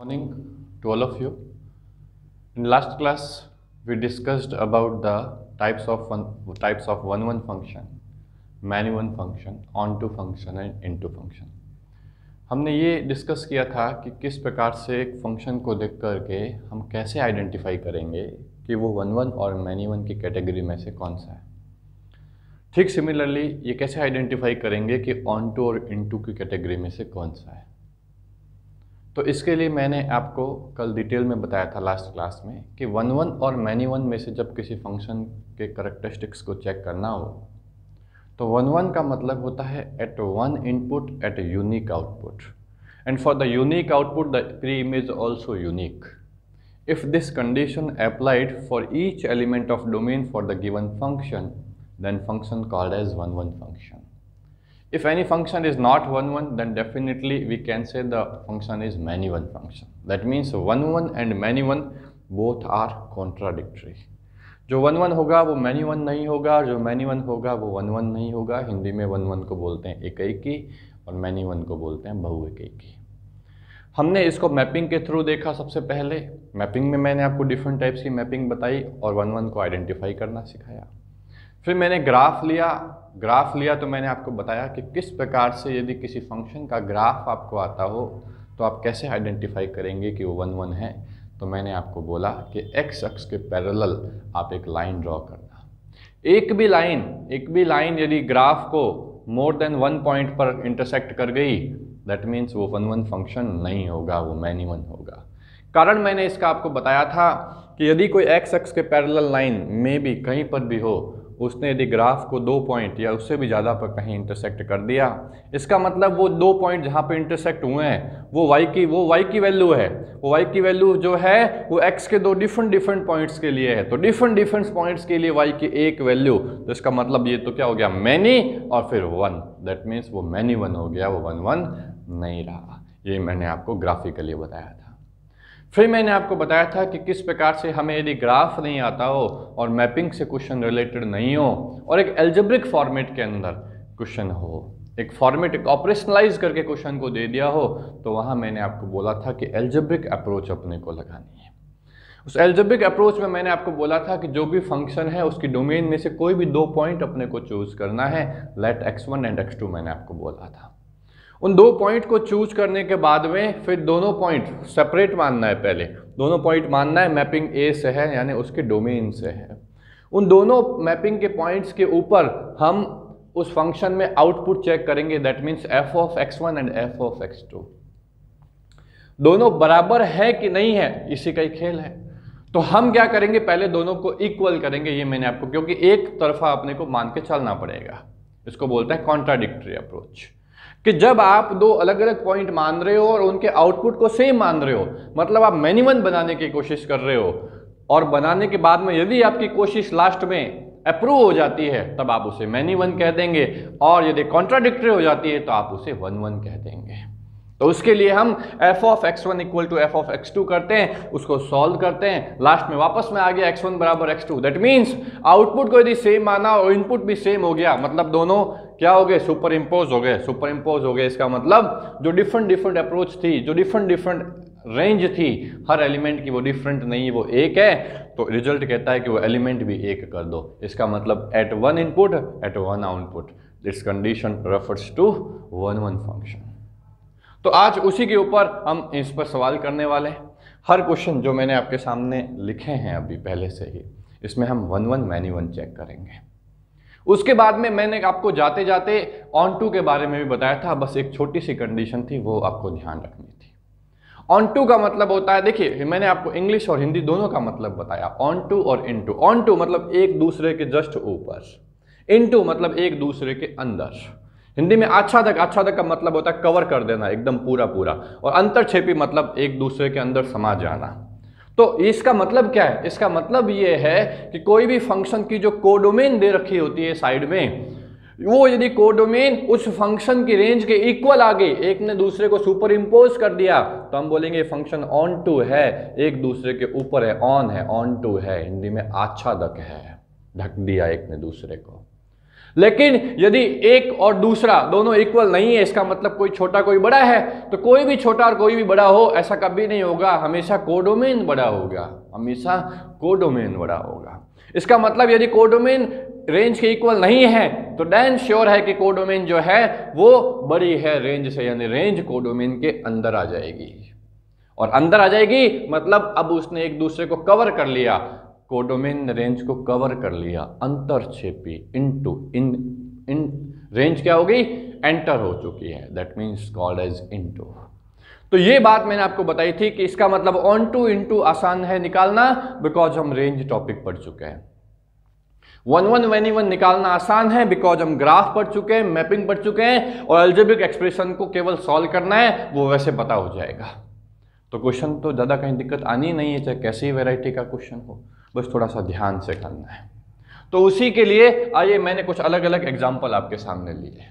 Morning to all of you. In last class, we discussed about the types of one-one function, many-one function, onto function and into function. हमने ये discuss किया था कि किस प्रकार से एक फंक्शन को देख करके हम कैसे आइडेंटिफाई करेंगे कि वो वन-वन और मैनी-वन की कैटेगरी में से कौन सा है। ठीक सिमिलरली ये कैसे आइडेंटिफाई करेंगे कि ऑनटू और इनटू की कैटेगरी में से कौन सा है। तो इसके लिए मैंने आपको कल डिटेल में बताया था लास्ट क्लास में कि वन-वन और मैनी-वन में से जब किसी फंक्शन के करैक्टरिस्टिक्स को चेक करना हो तो वन-वन का मतलब होता है at one input at unique output, and for the unique output the pre image also unique. If this condition applied for each element of domain for the given function, then function called as one-one function. If any function is not one-one, then definitely we can say the function is many-one function. That means one-one and many-one both are contradictory. जो one-one होगा वो many-one नहीं होगा, जो many-one होगा वो one-one नहीं होगा। हिंदी में one-one को बोलते हैं एक-एकी और many-one को बोलते हैं बहु-एक-एकी। हमने इसको मैपिंग के थ्रू देखा। सबसे पहले मैपिंग में मैंने आपको डिफरेंट टाइप्स की मैपिंग बताई और one-one को आइडेंटिफाई करना सिखाया। फिर मैंने ग्राफ लिया तो मैंने आपको बताया कि किस प्रकार से यदि किसी फंक्शन का ग्राफ आपको आता हो तो आप कैसे आइडेंटिफाई करेंगे कि वो वन-वन है। तो मैंने आपको बोला कि एक्स अक्ष के पैरेलल आप एक लाइन ड्रॉ करना। एक भी लाइन यदि ग्राफ को मोर देन वन पॉइंट पर इंटरसेक्ट कर गई, दैट मीन्स वो वन-वन फंक्शन नहीं होगा, वो मैनी-वन होगा। कारण मैंने इसका आपको बताया था कि यदि कोई एक्स अक्ष के पैरेलल लाइन में भी कहीं पर भी हो, उसने यदि ग्राफ को 2 पॉइंट या उससे भी ज़्यादा पर कहीं इंटरसेक्ट कर दिया, इसका मतलब वो 2 पॉइंट जहाँ पे इंटरसेक्ट हुए हैं वो y की वैल्यू है। वो y की वैल्यू जो है वो x के दो डिफरेंट पॉइंट्स के लिए है। तो डिफरेंट पॉइंट्स के लिए y की एक वैल्यू, तो इसका मतलब ये तो क्या हो गया, मैनी और फिर वन। दैट मीन्स वो मैनी वन हो गया, वो वन-वन नहीं रहा। ये मैंने आपको ग्राफिकली बताया था। फिर मैंने आपको बताया था कि किस प्रकार से हमें यदि ग्राफ नहीं आता हो और मैपिंग से क्वेश्चन रिलेटेड नहीं हो और एक एल्जेब्रिक फॉर्मेट के अंदर क्वेश्चन हो, एक फॉर्मेट एक ऑपरेशनलाइज करके क्वेश्चन को दे दिया हो, तो वहाँ मैंने आपको बोला था कि एल्जेब्रिक अप्रोच अपने को लगानी है। उस एल्जेब्रिक अप्रोच में मैंने आपको बोला था कि जो भी फंक्शन है उसकी डोमेन में से कोई भी 2 पॉइंट अपने को चूज करना है। लेट x1 एंड x2 मैंने आपको बोला था। उन 2 पॉइंट को चूज करने के बाद में फिर दोनों पॉइंट सेपरेट मानना है। पहले दोनों पॉइंट मानना है मैपिंग ए से है, यानी उसके डोमेन से है। उन दोनों मैपिंग के पॉइंट्स के ऊपर हम उस फंक्शन में आउटपुट चेक करेंगे। That means f of x1 and f of x2 दोनों बराबर है कि नहीं है, इसी का ही खेल है। तो हम क्या करेंगे, पहले दोनों को इक्वल करेंगे। ये मैंने आपको, क्योंकि एक तरफा अपने को मान के चलना पड़ेगा, इसको बोलते हैं कॉन्ट्राडिक्टरी अप्रोच। कि जब आप 2 अलग अलग पॉइंट मान रहे हो और उनके आउटपुट को सेम मान रहे हो, मतलब आप मैनी-वन बनाने की कोशिश कर रहे हो और बनाने के बाद में यदि आपकी कोशिश लास्ट में अप्रूव हो जाती है तब आप उसे मैनी-वन कह देंगे, और यदि कॉन्ट्राडिक्टरी हो जाती है तो आप उसे वन-वन कह देंगे। तो उसके लिए हम f of x1 equal to f of x2 करते हैं, उसको सॉल्व करते हैं, लास्ट में वापस में आ गया x1 बराबर x2। दैट मीन्स आउटपुट को यदि सेम माना और इनपुट भी सेम हो गया, मतलब दोनों क्या हो गए, सुपर इम्पोज हो गए। इसका मतलब जो डिफरेंट अप्रोच थी, जो डिफरेंट रेंज थी हर एलिमेंट की, वो डिफरेंट नहीं, वो एक है। तो रिजल्ट कहता है कि वो एलिमेंट भी एक कर दो। इसका मतलब at one input at one output, this condition refers to one one function. तो आज उसी के ऊपर हम इस पर सवाल करने वाले हैं। हर क्वेश्चन जो मैंने आपके सामने लिखे हैं अभी पहले से ही, इसमें हम वन-वन मैनी-वन चेक करेंगे। उसके बाद में मैंने आपको जाते जाते ऑन-टू के बारे में भी बताया था, बस एक छोटी सी कंडीशन थी, वो आपको ध्यान रखनी थी। ऑन-टू का मतलब होता है, देखिए मैंने आपको इंग्लिश और हिंदी दोनों का मतलब बताया, ऑन-टू और इन-टू। ऑन-टू मतलब एक दूसरे के जस्ट ऊपर, इन-टू मतलब एक दूसरे के अंदर। हिंदी में आच्छादक का मतलब होता है कवर कर देना एकदम पूरा, और अंतरछेपी मतलब एक दूसरे के अंदर समा जाना। तो इसका मतलब क्या है, इसका मतलब ये है कि कोई भी फंक्शन की जो कोडोमेन दे रखी होती है साइड में, वो यदि कोडोमेन उस फंक्शन की रेंज के इक्वल आ गई, एक ने दूसरे को सुपर इम्पोज कर दिया, तो हम बोलेंगे फंक्शन ऑन टू है, एक दूसरे के ऊपर है, ऑन है, ऑन टू है। हिंदी में आच्छादक है, ढक दिया एक ने दूसरे को। लेकिन यदि एक और दूसरा दोनों इक्वल नहीं है, इसका मतलब कोई छोटा कोई बड़ा है, तो कोई भी छोटा और कोई भी बड़ा हो ऐसा कभी नहीं होगा, हमेशा कोडोमेन बड़ा होगा, हमेशा कोडोमेन बड़ा होगा। इसका मतलब यदि कोडोमेन रेंज के इक्वल नहीं है तो डैन श्योर है कि कोडोमेन जो है वो बड़ी है रेंज से, यानी रेंज कोडोमेन के अंदर आ जाएगी। और अंदर आ जाएगी मतलब अब उसने एक दूसरे को कवर कर लिया, कोडोमेन ने रेंज को कवर कर लिया, अंतरक्षेपी इनटू इन रेंज क्या हो गई, एंटर हो चुकी है, that means called as into. तो ये बात मैंने आपको बताई थी कि इसका मतलब ऑन टू इनटू आसान है निकालना, बिकॉज हम रेंज टॉपिक पढ़ चुके हैं। 1 1 मैनी 1 निकालना आसान है बिकॉज हम ग्राफ पढ़ चुके हैं, मैपिंग पढ़ चुके हैं, और अलजेब्रिक एक्सप्रेशन को केवल सॉल्व करना है, वो वैसे पता हो जाएगा। तो क्वेश्चन तो ज़्यादा कहीं दिक्कत आनी नहीं है, चाहे कैसी वैरायटी का क्वेश्चन हो, बस थोड़ा सा ध्यान से करना है। तो उसी के लिए आइए मैंने कुछ अलग अलग एग्जाम्पल आपके सामने लिए।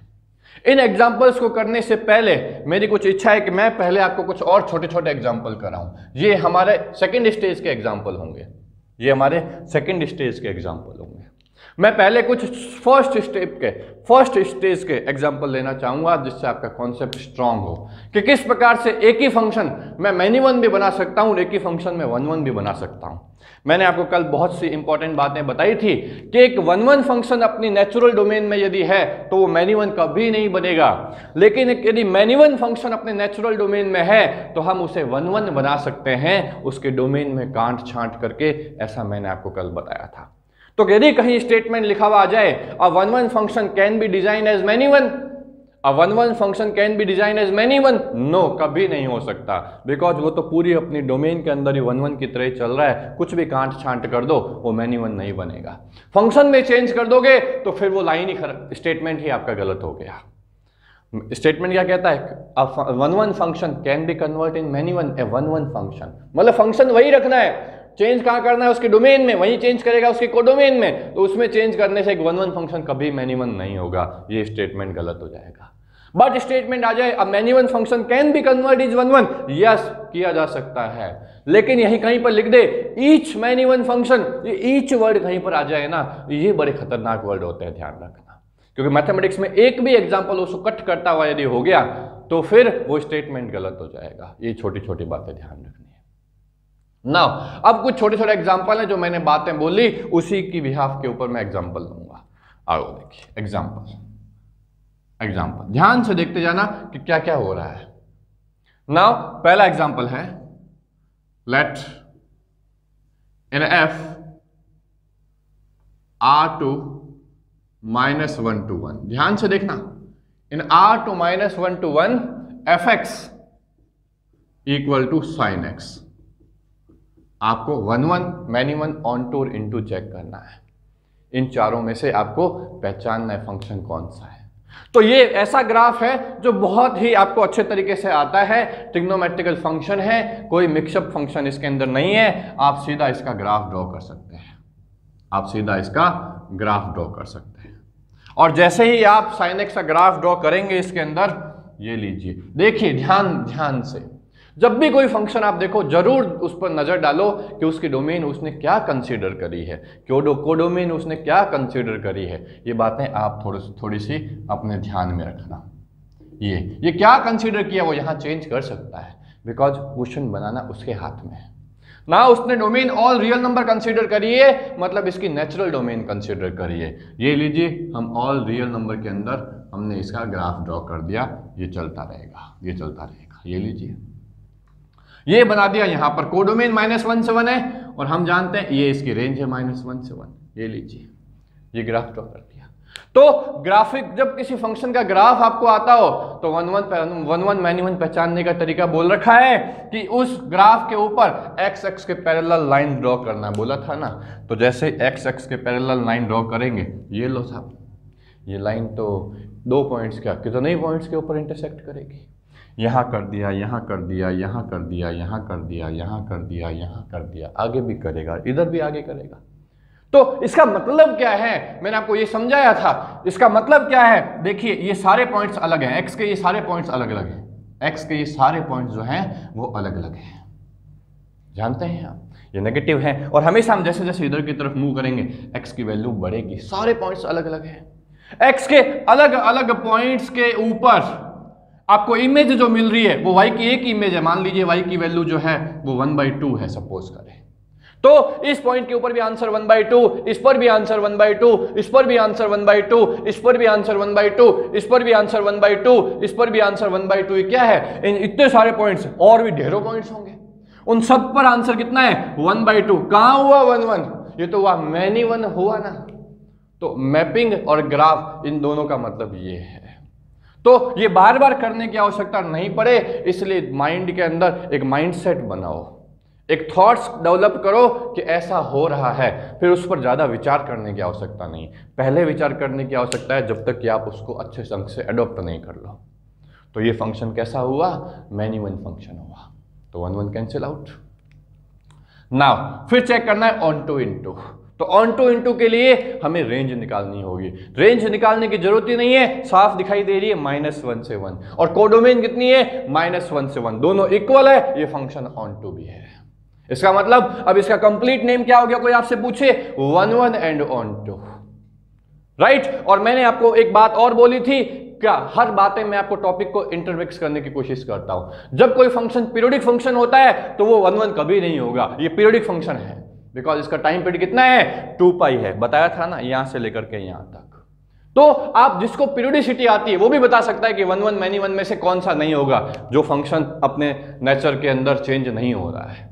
इन एग्जाम्पल्स को करने से पहले मेरी कुछ इच्छा है कि मैं पहले आपको कुछ और छोटे छोटे एग्जाम्पल कराऊं। ये हमारे सेकंड स्टेज के एग्जाम्पल होंगे, ये हमारे सेकंड स्टेज के एग्जाम्पल होंगे। मैं पहले कुछ फर्स्ट स्टेज के एग्जांपल लेना चाहूंगा जिससे आपका कॉन्सेप्ट स्ट्रांग हो कि किस प्रकार से एक ही फंक्शन मैं मैनी 1 भी बना सकता हूं, एक ही फंक्शन में 1 1 भी बना सकता हूं। मैंने आपको कल बहुत सी इंपॉर्टेंट बातें बताई थी कि एक 1 1 फंक्शन अपनी नेचुरल डोमेन में यदि है तो वो मैनी 1 कभी नहीं बनेगा, लेकिन यदि मैनी 1 फंक्शन अपने नेचुरल डोमेन में है तो हम उसे 1 1 बना सकते हैं उसके डोमेन में काट छांट करके, ऐसा मैंने आपको कल बताया था। तो यदि कहीं स्टेटमेंट लिखा हुआ आ जाए a 1 1 function can be design as many 1, a 1 1 function can be design as many 1, no, कभी नहीं हो सकता, बिकॉज वो तो पूरी अपनी डोमेन के अंदर ही 1 1 की तरह चल रहा है, कुछ भी काट छांट कर दो वो मैनी 1 नहीं बनेगा। फंक्शन में चेंज कर दोगे तो फिर वो लाइन ही स्टेटमेंट ही आपका गलत हो गया। स्टेटमेंट क्या कहता है, 1 1 function can B convert in many 1 A 1 1 function, मतलब फंक्शन वही रखना है, चेंज कहाँ करना है उसके डोमेन में, वही चेंज करेगा उसके कोडोमेन में, तो उसमें चेंज करने से एक 1 1 फंक्शन कभी मैनी 1 नहीं होगा, ये स्टेटमेंट गलत हो जाएगा। बट स्टेटमेंट आ जाए अब many 1 function can B convert is 1 1, yes किया जा सकता है, लेकिन यही कहीं पर लिख दे ईच मैनी 1 फंक्शन, ये ईच वर्ड कहीं पर आ जाए ना, ये बड़े खतरनाक वर्ड होते हैं, ध्यान रखना, क्योंकि मैथमेटिक्स में एक भी एग्जाम्पल उसको कट करता हुआ यदि हो गया तो फिर वो स्टेटमेंट गलत हो जाएगा। ये छोटी छोटी बातें ध्यान रखनी है। नाउ अब कुछ छोटे छोटे एग्जाम्पल हैं जो मैंने बातें बोली उसी की बिहाफ के ऊपर मैं एग्जाम्पल लूंगा। आओ देखिए एग्जाम्पल ध्यान से देखते जाना कि क्या क्या हो रहा है। नाउ पहला एग्जाम्पल है, late in f r2 -1 to 1, ध्यान से देखना, in r2 -1 to 1 fx equal to sin x, आपको 1 1 मैनी 1 ऑन टू और इनटू चेक करना है, इन चारों में से आपको पहचानना है फंक्शन कौन सा है। तो ये ऐसा ग्राफ है जो बहुत ही आपको अच्छे तरीके से आता है, ट्रिग्नोमेट्रिकल फंक्शन है, कोई मिक्सअप फंक्शन इसके अंदर नहीं है, आप सीधा इसका ग्राफ ड्रॉ कर सकते हैं, आप सीधा इसका ग्राफ ड्रॉ कर सकते हैं। और जैसे ही आप sin x का ग्राफ ड्रॉ करेंगे इसके अंदर, ये लीजिए, देखिए ध्यान से, जब भी कोई फंक्शन आप देखो जरूर उस पर नजर डालो कि उसकी डोमेन उसने क्या कंसीडर करी है, कोडोमेन उसने क्या कंसीडर करी है, ये बातें आप थोड़ी सी अपने ध्यान में रखना। ये क्या कंसीडर किया वो यहाँ चेंज कर सकता है, बिकॉज क्वेश्चन बनाना उसके हाथ में है ना। उसने domain all real number consider करिए, मतलब इसकी नेचुरल डोमेन कंसीडर करिए। ये लीजिए, हम ऑल रियल नंबर के अंदर हमने इसका ग्राफ ड्रॉ कर दिया, ये चलता रहेगा, ये लीजिए, ये बना दिया। यहां पर कोडोमेन -1 से 1 है और हम जानते हैं ये इसकी रेंज है -1 से 1, ये लीजिए, ये ग्राफ ड्रॉ कर दिया। तो ग्राफिक, जब किसी फंक्शन का ग्राफ आपको आता हो तो 1 1 मैनी 1 पहचानने का तरीका बोल रखा है कि उस ग्राफ के ऊपर एक्स एक्स के पैरेलल लाइन ड्रॉ करना, बोला था ना। तो जैसे एक्स एक्स के पैरेलल लाइन ड्रॉ करेंगे, ये लो साहब, ये लाइन तो 2 पॉइंट्स क्या कितने पॉइंट्स के ऊपर इंटरसेक्ट करेगी, यहाँ कर दिया, यहाँ कर दिया, यहाँ कर दिया, यहाँ कर दिया, यहाँ कर दिया, यहाँ कर दिया, आगे भी करेगा, इधर भी आगे करेगा। तो इसका मतलब क्या है, मैंने आपको ये समझाया था, इसका मतलब क्या है, देखिए ये सारे पॉइंट्स अलग हैं, एक्स के ये सारे पॉइंट्स अलग अलग हैं, एक्स के ये सारे पॉइंट्स जो हैं वो अलग अलग हैं, जानते हैं आप, ये नेगेटिव है। और हमेशा हम जैसे जैसे इधर की तरफ मूव करेंगे एक्स की वैल्यू बढ़ेगी, सारे पॉइंट्स अलग अलग हैं। एक्स के अलग अलग पॉइंट्स के ऊपर आपको इमेज जो मिल रही है वो y की एक इमेज है। मान लीजिए y की वैल्यू जो है वो 1/2 है सपोज करें, तो इस पॉइंट के ऊपर भी आंसर 1/2, इस पर भी आंसर 1/2, इस पर भी आंसर 1/2, इस पर भी आंसर 1/2, इस पर भी आंसर 1/2, इस पर भी आंसर 1/2। ये क्या है? इन इतने सारे पॉइंट्स, और भी ढेरों पॉइंट्स होंगे, उन सब पर आंसर कितना है? 1/2। कहां हुआ 1/1? ये तो हुआ मैनी वन हुआ ना। तो मैपिंग और ग्राफ, इन दोनों का मतलब ये है। तो ये बार बार करने की आवश्यकता नहीं पड़े, इसलिए माइंड के अंदर एक माइंडसेट बनाओ, एक थॉट्स डेवलप करो कि ऐसा हो रहा है, फिर उस पर ज़्यादा विचार करने की आवश्यकता नहीं। पहले विचार करने की आवश्यकता है जब तक कि आप उसको अच्छे ढंग से अडॉप्ट नहीं कर लो। तो ये फंक्शन कैसा हुआ? मैनी वन फंक्शन हुआ। तो 1/1 कैंसिल आउट। नाउ फिर चेक करना है ऑन टू इनटू। तो ऑन टू इनटू के लिए हमें रेंज निकालनी होगी। रेंज निकालने की जरूरत ही नहीं है, साफ दिखाई दे रही है -1 से 1, और कोडोमेन कितनी है? -1 से 1, दोनों इक्वल है। ये फंक्शन ऑन टू भी है। इसका मतलब अब इसका कंप्लीट नेम क्या हो गया? कोई आपसे पूछे 1/1 एंड ऑन टू, राइट। और मैंने आपको एक बात और बोली थी, क्या हर बातें मैं आपको टॉपिक को इंटरमिक्स करने की कोशिश करता हूं। जब कोई फंक्शन पीरियोडिक फंक्शन होता है तो वो 1/1 कभी नहीं होगा, ये पीरियोडिक फंक्शन है, बिकॉज इसका टाइम पीरियड कितना है? 2π है, बताया था ना, यहां से लेकर के यहां तक। तो आप जिसको पीरियोडिसिटी आती है वो भी बता सकता है कि 1/1 मैनी वन में से कौन सा नहीं होगा जो फंक्शन अपने नेचर के अंदर चेंज नहीं हो रहा है।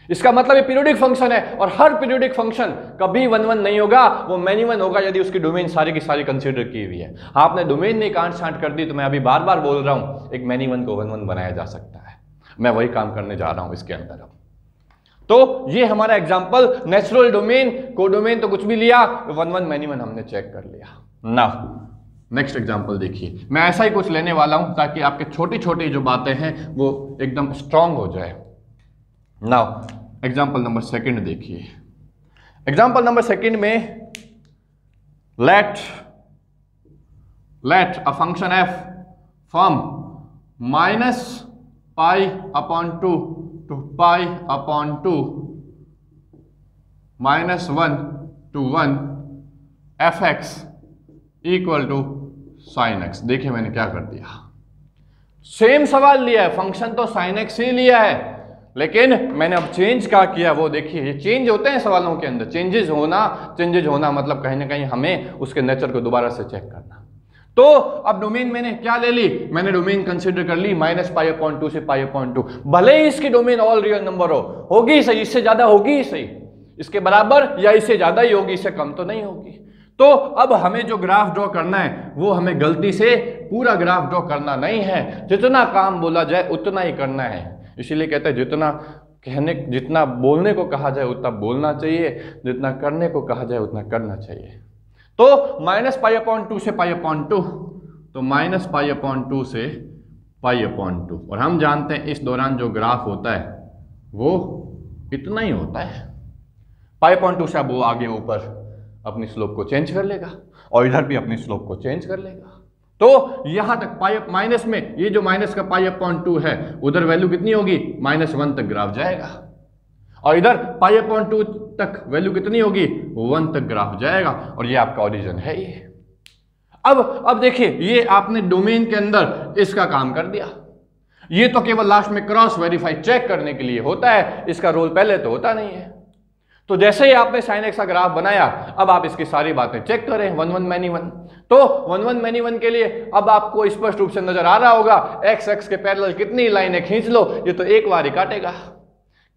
इसका मतलब ये पीरियोडिक फंक्शन है, और हर पीरियोडिक फंक्शन कभी 1/1 नहीं होगा, वो मैनी वन होगा यदि उसकी डोमेन सारी की सारी कंसीडर की हुई है। आपने डोमेन में कांट छांट कर दी, तो मैं अभी बार बार बोल रहा हूं, एक मैनी वन को 1/1 बनाया जा सकता है। मैं वही काम करने जा रहा हूं इसके अंदर। तो ये हमारा एग्जांपल, नेचुरल डोमेन, कोडोमेन तो कुछ भी लिया, 1/1 मैनी वन हमने चेक कर लिया। नाउ नेक्स्ट एग्जांपल देखिए, मैं ऐसा ही कुछ लेने वाला हूं ताकि आपके छोटी छोटी जो बातें हैं वो एकदम स्ट्रांग हो जाए। नाउ एग्जाम्पल नंबर 2 देखिए। एग्जाम्पल नंबर 2 में let a function f from -π/2 to π/2 -1 to 1 fx equal to sin x। देखिए मैंने क्या कर दिया, सेम सवाल लिया है, फंक्शन तो sin x ही लिया है, लेकिन मैंने अब चेंज क्या किया वो देखिए। ये चेंज होते हैं सवालों के अंदर, चेंजेस होना मतलब कहीं ना कहीं हमें उसके नेचर को दोबारा से चेक करना। तो अब डोमेन मैंने क्या ले ली? मैंने डोमेन कंसीडर कर ली -π/2 से π/2। भले ही इसकी डोमेन ऑल रियल नंबर होगी सही, इससे ज्यादा होगी ही सही, इसके बराबर या इससे ज्यादा ही होगी, इससे कम तो नहीं होगी। तो अब हमें जो ग्राफ ड्रॉ करना है वो हमें गलती से पूरा ग्राफ ड्रॉ करना नहीं है, जितना काम बोला जाए उतना ही करना है। इसीलिए कहते हैं जितना बोलने को कहा जाए उतना बोलना चाहिए, जितना करने को कहा जाए उतना करना चाहिए। तो -π/2 से π/2, तो -π/2 से π/2, और हम जानते हैं इस दौरान जो ग्राफ होता है वो इतना ही होता है। π/2 से अब वो आगे ऊपर अपनी स्लोप को चेंज कर लेगा और इधर भी अपनी स्लोप को चेंज कर लेगा। तो यहां तक माइनस में, ये जो माइनस का π/2 है उधर वैल्यू कितनी होगी? -1 तक ग्राफ जाएगा, और इधर π/2 तक वैल्यू कितनी होगी? 1 तक ग्राफ जाएगा, और ये आपका ओरिजिन है ये। अब देखिए, ये आपने डोमेन के अंदर इसका काम कर दिया। ये तो केवल लास्ट में क्रॉस वेरीफाई चेक करने के लिए होता है, इसका रोल पहले तो होता नहीं है। तो जैसे ही आपने sin x का ग्राफ बनाया, अब आप इसकी सारी बातें चेक करें 1/1 मैनी वन। तो 1/1 मैनी वन के लिए अब आपको स्पष्ट रूप से नजर आ रहा होगा, x के पैरेलल कितनी लाइनें खींच लो, ये तो एक बार ही काटेगा।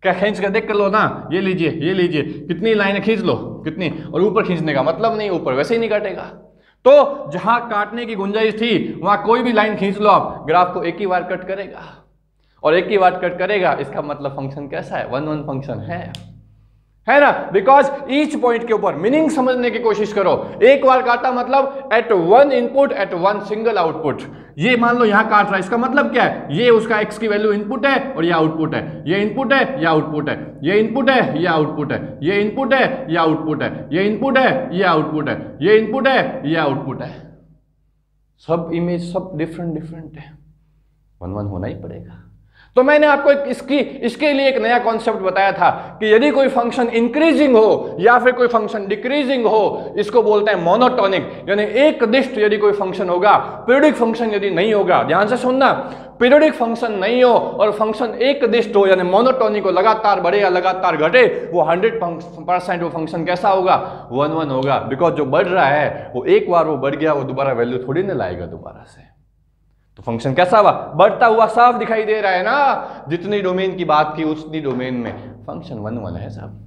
क्या खींच कर देख कर लो ना, ये लीजिए कितनी लाइनें खींच लो, कितनी, और ऊपर खींचने का मतलब नहीं, ऊपर वैसे ही नहीं काटेगा। तो जहां काटने की गुंजाइश थी वहां कोई भी लाइन खींच लो आप, ग्राफ को एक ही बार कट करेगा, और एक ही बार कट करेगा, इसका मतलब फंक्शन कैसा है? 1/1 फंक्शन है ना। बिकॉज ईच पॉइंट के ऊपर मीनिंग समझने की कोशिश करो। एक बार काटा मतलब at 1 input at 1 single output. ये मान लो यहां काट रहा है, इसका मतलब क्या है? ये उसका x की वैल्यू इनपुट है और ये आउटपुट है, ये इनपुट है, ये आउटपुट है, ये इनपुट है, ये आउटपुट है, ये इनपुट है, ये आउटपुट है, ये इनपुट है, ये आउटपुट है, ये इनपुट है, ये आउटपुट है। सब इमेज सब डिफरेंट है, 1/1 होना ही पड़ेगा। तो मैंने आपको इसके लिए एक नया कॉन्सेप्ट बताया था कि यदि कोई फंक्शन इंक्रीजिंग हो या फिर कोई फंक्शन डिक्रीजिंग हो, इसको बोलते हैं मोनोटोनिक, यानी एक दिष्ट यदि कोई फंक्शन होगा, पीरियोडिक फंक्शन यदि नहीं होगा, ध्यान से सुनना, पीरियोडिक फंक्शन नहीं हो और फंक्शन एक दिष्ट हो यानी मोनोटोनिक हो, लगातार बढ़े या लगातार घटे, वो 100% वो फंक्शन कैसा होगा, 1 1 होगा। बिकॉज जो बढ़ रहा है वो एक बार वो बढ़ गया, वो दोबारा वैल्यू थोड़ी ना लाएगा दोबारा से। तो फंक्शन कैसा हुआ, बढ़ता हुआ साफ दिखाई दे रहा है ना। जितनी डोमेन की बात की उतनी डोमेन में फंक्शन 1 1 है साहब।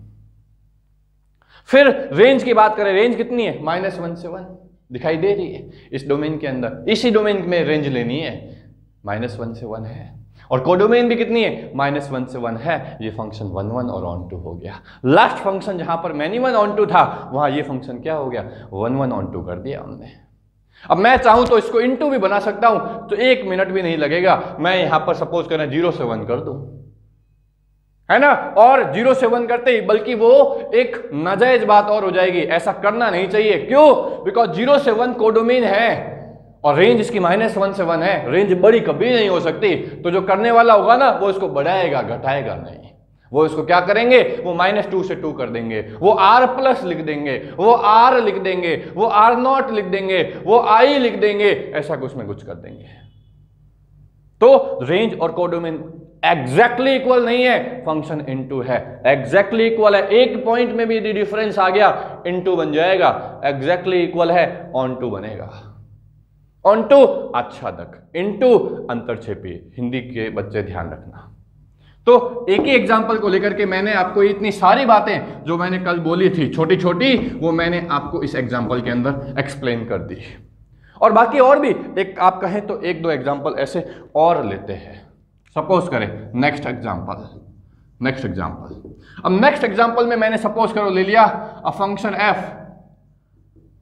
फिर रेंज की बात करें, रेंज कितनी है, -1 से 1 दिखाई दे रही है इस डोमेन के अंदर। इसी डोमेन में रेंज लेनी है, -1 से 1 है। और कोडोमेन भी कितनी है, -1 से 1 है। ये फंक्शन 1 1 और ऑन टू हो गया। लास्ट फंक्शन जहां पर मैनी 1 ऑन टू था, वहां ये फंक्शन क्या हो गया, 1 1 ऑन टू कर दिया हमने। अब मैं चाहूं तो इसको इनटू भी बना सकता हूं, तो 1 मिनट भी नहीं लगेगा। मैं यहां पर सपोज करें 0 से 1 कर दूं, है ना, और 0 से 1 करते ही, बल्कि वो एक नाजायज बात और हो जाएगी, ऐसा करना नहीं चाहिए। क्यों, बिकॉज 0 से 1 कोडोमेन है और रेंज इसकी -1 से 1 है, रेंज बड़ी कभी नहीं हो सकती। तो जो करने वाला होगा ना, वो इसको बढ़ाएगा घटाएगा नहीं, वो इसको क्या करेंगे, वो -2 से 2 कर देंगे, वो R+ लिख देंगे, वो R लिख देंगे, वो R0 लिख देंगे, वो I लिख देंगे, ऐसा कुछ में कुछ कर देंगे। तो रेंज और कोडोमेन एग्जैक्टली इक्वल नहीं है, फंक्शन इनटू है, एग्जैक्टली इक्वल है। एक पॉइंट में भी यदि डिफरेंस आ गया, इनटू बन जाएगा, एग्जैक्टली इक्वल है, ऑन टू बनेगा। ऑन टू अच्छा तक, इनटू अंतरछेपी। हिंदी के बच्चे ध्यान रखना। तो एक ही एग्जाम्पल को लेकर के मैंने आपको इतनी सारी बातें जो मैंने कल बोली थी छोटी छोटी, वो मैंने आपको इस एग्जाम्पल के अंदर एक्सप्लेन कर दी। और बाकी और भी एक आप कहें तो 1 2 एग्जाम्पल ऐसे और लेते हैं। सपोज करें नेक्स्ट एग्जाम्पल। अब नेक्स्ट एग्जाम्पल में मैंने सपोज करो ले लिया a function f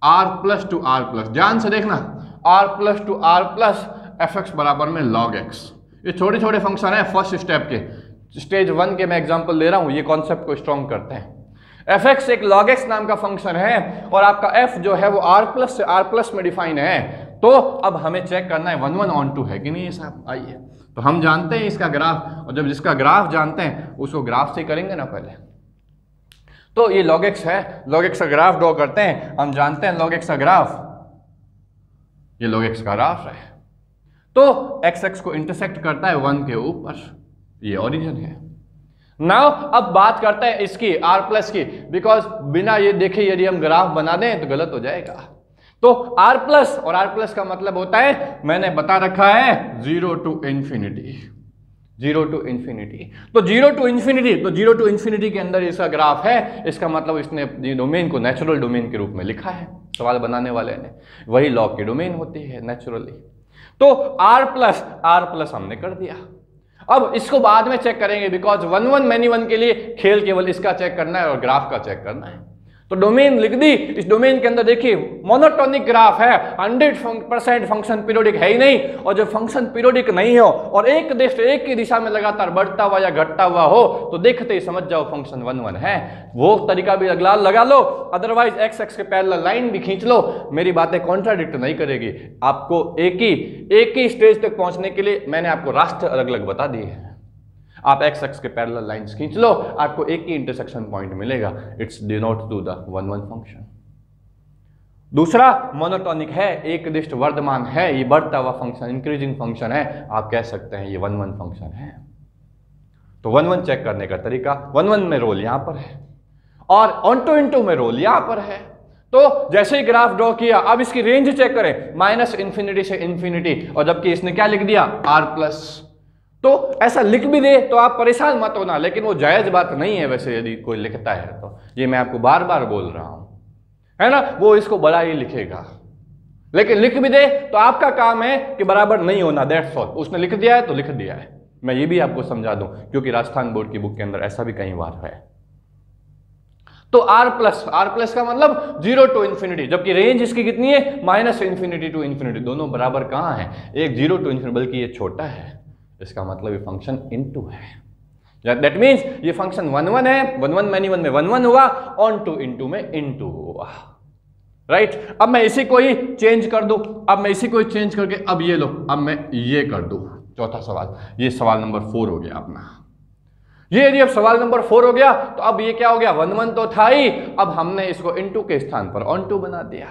R+ to R+। ध्यान से देखना, R+ टू R+ fx बराबर में log x। ये छोटे छोटे फंक्शन है फर्स्ट स्टेप के, स्टेज 1 के मैं एग्जांपल ले रहा हूं, ये कॉन्सेप्ट को स्ट्रॉन्ग करते हैं। fx एक log x नाम का फंक्शन है और आपका f जो है वो R+ से R+ में डिफाइन है। तो अब हमें चेक करना है 1 1 ऑन टू है कि नहीं साहब। आइए, तो हम जानते हैं इसका ग्राफ, और जब जिसका ग्राफ जानते हैं उसको ग्राफ से करेंगे ना पहले। तो ये log x है, log x का ग्राफ ड्रॉ करते हैं। हम जानते हैं log x का ग्राफ, ये log x का ग्राफ है, तो x को इंटरसेक्ट करता है 1 के ऊपर, ये ओरिजिन है। नाउ अब बात करते हैं इसकी R+ की, बिकॉज बिना ये देखे यदि हम ग्राफ बना दें तो गलत हो जाएगा। तो R+ और R+ का मतलब होता है, मैंने बता रखा है 0 टू इंफिनिटी, 0 टू इंफिनिटी। तो 0 टू इंफिनिटी, तो 0 टू इंफिनिटी के अंदर इसका ग्राफ है, इसका मतलब इसने डोमेन को नेचुरल डोमेन के रूप में लिखा है सवाल बनाने वाले ने। वही लॉग की डोमेन होती है नेचुरली। तो R+ हमने कर दिया। अब इसको बाद में चेक करेंगे, बिकॉज 1 1 मैनी 1 के लिए खेल केवल इसका चेक करना है और ग्राफ का चेक करना है। तो डोमेन लिख दी, इस डोमेन के अंदर देखिए मोनोटोनिक ग्राफ है, 100% फंक्शन पीरियोडिक है ही नहीं। और जब फंक्शन पीरियोडिक नहीं हो और एक ही दिशा में लगातार बढ़ता हुआ या घटता हुआ हो, तो देखते ही समझ जाओ फंक्शन 1 1 है। वो तरीका भी लगा लो, अदरवाइज x के पैरेलल लाइन भी खींच लो, मेरी बातें कॉन्ट्राडिक्ट नहीं करेगी। आपको एक ही स्टेज तक पहुंचने के लिए मैंने आपको रास्ते अलग अलग बता दिए हैं। आप x के पैरेलल लाइंस खींच लो, आपको एक ही इंटरसेक्शन पॉइंट मिलेगा। It's denote to the 1 1 function. दूसरा मोनोटोनिक है, एक दिष्ट वर्धमान है, ये बढ़ता हुआ फंक्शन, इंक्रीजिंग फंक्शन है, आप कह सकते हैं ये 1 1 फंक्शन है। तो 1 1 चेक करने का तरीका, 1 1 में रोल यहां पर है और ऑन टू इनटू में रोल यहां पर है। तो जैसे ही ग्राफ ड्रॉ किया, अब इसकी रेंज चेक करें, -∞ से इन्फिनिटी, और जबकि इसने क्या लिख दिया, R+। तो ऐसा लिख भी दे तो आप परेशान मत होना, लेकिन वो जायज बात नहीं है वैसे यदि कोई लिखता है तो। ये मैं आपको बार बार बोल रहा हूं, है ना, वो इसको बड़ा ही लिखेगा। लेकिन लिख भी दे तो आपका काम है कि बराबर नहीं होना, दैट्स ऑल। उसने लिख दिया है तो लिख दिया है। मैं ये भी आपको समझा दूं, क्योंकि राजस्थान बोर्ड की बुक के अंदर ऐसा भी कई बार है। तो R+ का मतलब 0 टू इन्फिनिटी, जबकि रेंज इसकी कितनी है, -∞ टू इन्फिनिटी। दोनों बराबर कहां है, एक 0 टू इन्फिनिटी, बल्कि ये छोटा है। इसका मतलब ये फंक्शन इनटू है। दैट मीन्स ये फंक्शन 1 1 है, 1 1 मैनी 1 में 1 1 हुआ, ऑन टू इनटू में इनटू हुआ, राइट। अब मैं इसी को ही चेंज कर दूं, अब मैं इसी को ही चेंज करके अब ये लो, अब मैं ये कर दूं, चौथा सवाल, ये सवाल नंबर 4 हो गया अपना। ये यदि अब सवाल नंबर 4 हो गया तो अब ये क्या हो गया, 1 1 तो था ही, अब हमने इसको इनटू के स्थान पर ऑन टू बना दिया,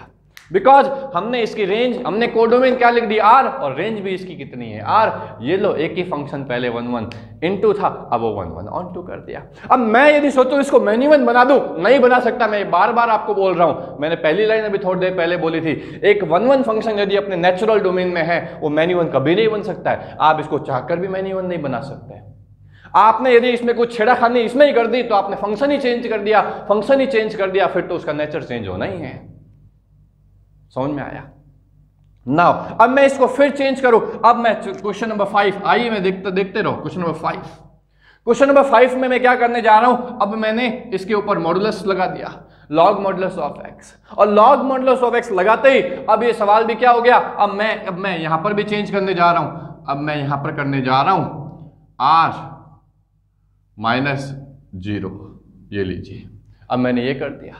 बिकॉज हमने इसकी रेंज, हमने कोडोमेन क्या लिख दिया आर, और रेंज भी इसकी कितनी है आर। ये लो, एक ही फंक्शन पहले 1 1 इनटू था, अब वो 1 1 ऑन टू कर दिया। अब मैं यदि सोचूं इसको मैन्यू 1 बना दूं, नहीं बना सकता, मैं बार बार आपको बोल रहा हूं, मैंने पहली लाइन अभी थोड़ी देर पहले बोली थी, एक 1 1 फंक्शन यदि अपने नेचुरल डोमेन में है वो मैन्यू 1 कभी नहीं बन सकता है। आप इसको चाहकर भी मैन्यू 1 नहीं बना सकते। आपने यदि इसमें कुछ छेड़खानी इसमें ही कर दी तो आपने फंक्शन ही चेंज कर दिया, फंक्शन ही चेंज कर दिया, फिर तो उसका नेचर चेंज होना ही है। समझ में आया? नाउ अब मैं इसको फिर चेंज करूं, अब मैं क्वेश्चन नंबर 5, आइए मैं देखते रहो क्वेश्चन नंबर 5। क्वेश्चन नंबर 5 में मैं क्या करने जा रहा हूं, अब मैंने इसके ऊपर मॉडुलस लगा दिया, लॉग मॉडुलस ऑफ एक्स, और लॉग मॉडुलस ऑफ एक्स लगाते ही अब ये सवाल भी क्या हो गया, अब मैं यहां पर भी चेंज करने जा रहा हूं। अब मैं यहां पर करने जा रहा हूं r -0, ये लीजिए, अब मैंने ये कर दिया।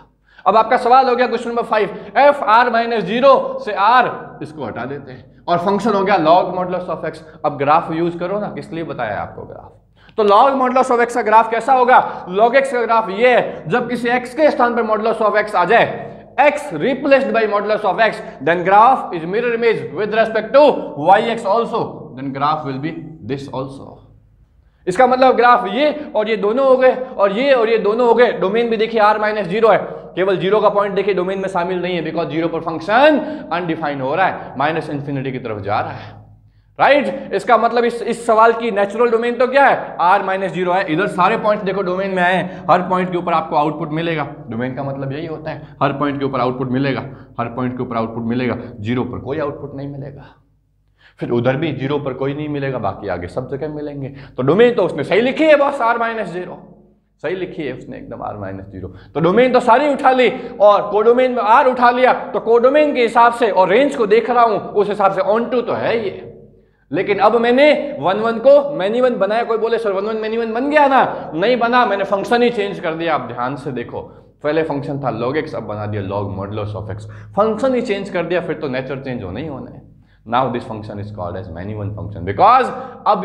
अब आपका सवाल हो गया क्वेश्चन नंबर 5, एफ आर -0 से r, इसको हटा देते हैं, और फंक्शन हो गया लॉग मॉडुलस ऑफ x। अब ग्राफ यूज करो ना, किस लिए बताया आपको ग्राफ, तो लॉग मॉडुलस ऑफ x का ग्राफ कैसा होगा, log x का ग्राफ ये है, जब किसी x के स्थान पर मॉडुलस ऑफ x आ जाए, x replaced by modulus of x, then graph is mirror image with respect to yx also, then graph will be this also। इसका मतलब ग्राफ ये और ये दोनों हो गए, और ये दोनों हो गए। डोमेन भी देखिए r -0 है, केवल 0 का पॉइंट देखिए डोमेन में शामिल नहीं है, बिकॉज 0 पर फंक्शन अनडिफाइंड हो रहा है, -∞ की तरफ जा रहा है, राइट। इसका मतलब इस सवाल की नेचुरल डोमेन तो क्या है, r -0 है। इधर सारे पॉइंट देखो डोमेन में आए हैं, हर पॉइंट के ऊपर आपको आउटपुट मिलेगा। डोमेन का मतलब यही होता है, हर पॉइंट के ऊपर आउटपुट मिलेगा, हर पॉइंट के ऊपर आउटपुट मिलेगा। 0 पर कोई आउटपुट नहीं मिलेगा, फिर उधर भी 0 पर कोई नहीं मिलेगा, बाकी आगे सब जगह मिलेंगे। तो डोमेन तो उसने सही लिखी है बॉस, r -0 सही लिखी है उसने एकदम, r -0। तो डोमेन तो सारी उठा ली, और कोडोमेन में r उठा लिया, तो कोडोमेन के हिसाब से और रेंज को देख रहा हूं उस हिसाब से ऑन टू तो है ये। लेकिन अब मैंने 1 1 को मैन्यू 1 बनाया, कोई बोले सर 1 1 मैन्यू 1 बन गया ना, नहीं बना, मैंने फंक्शन ही चेंज कर दिया। आप ध्यान से देखो, पहले फंक्शन था log x, अब बना दिया log modulus of x, function he change कर दिया, फिर तो नेचर चेंज होना ही होना है। Now this function is called as many 1 function, because अब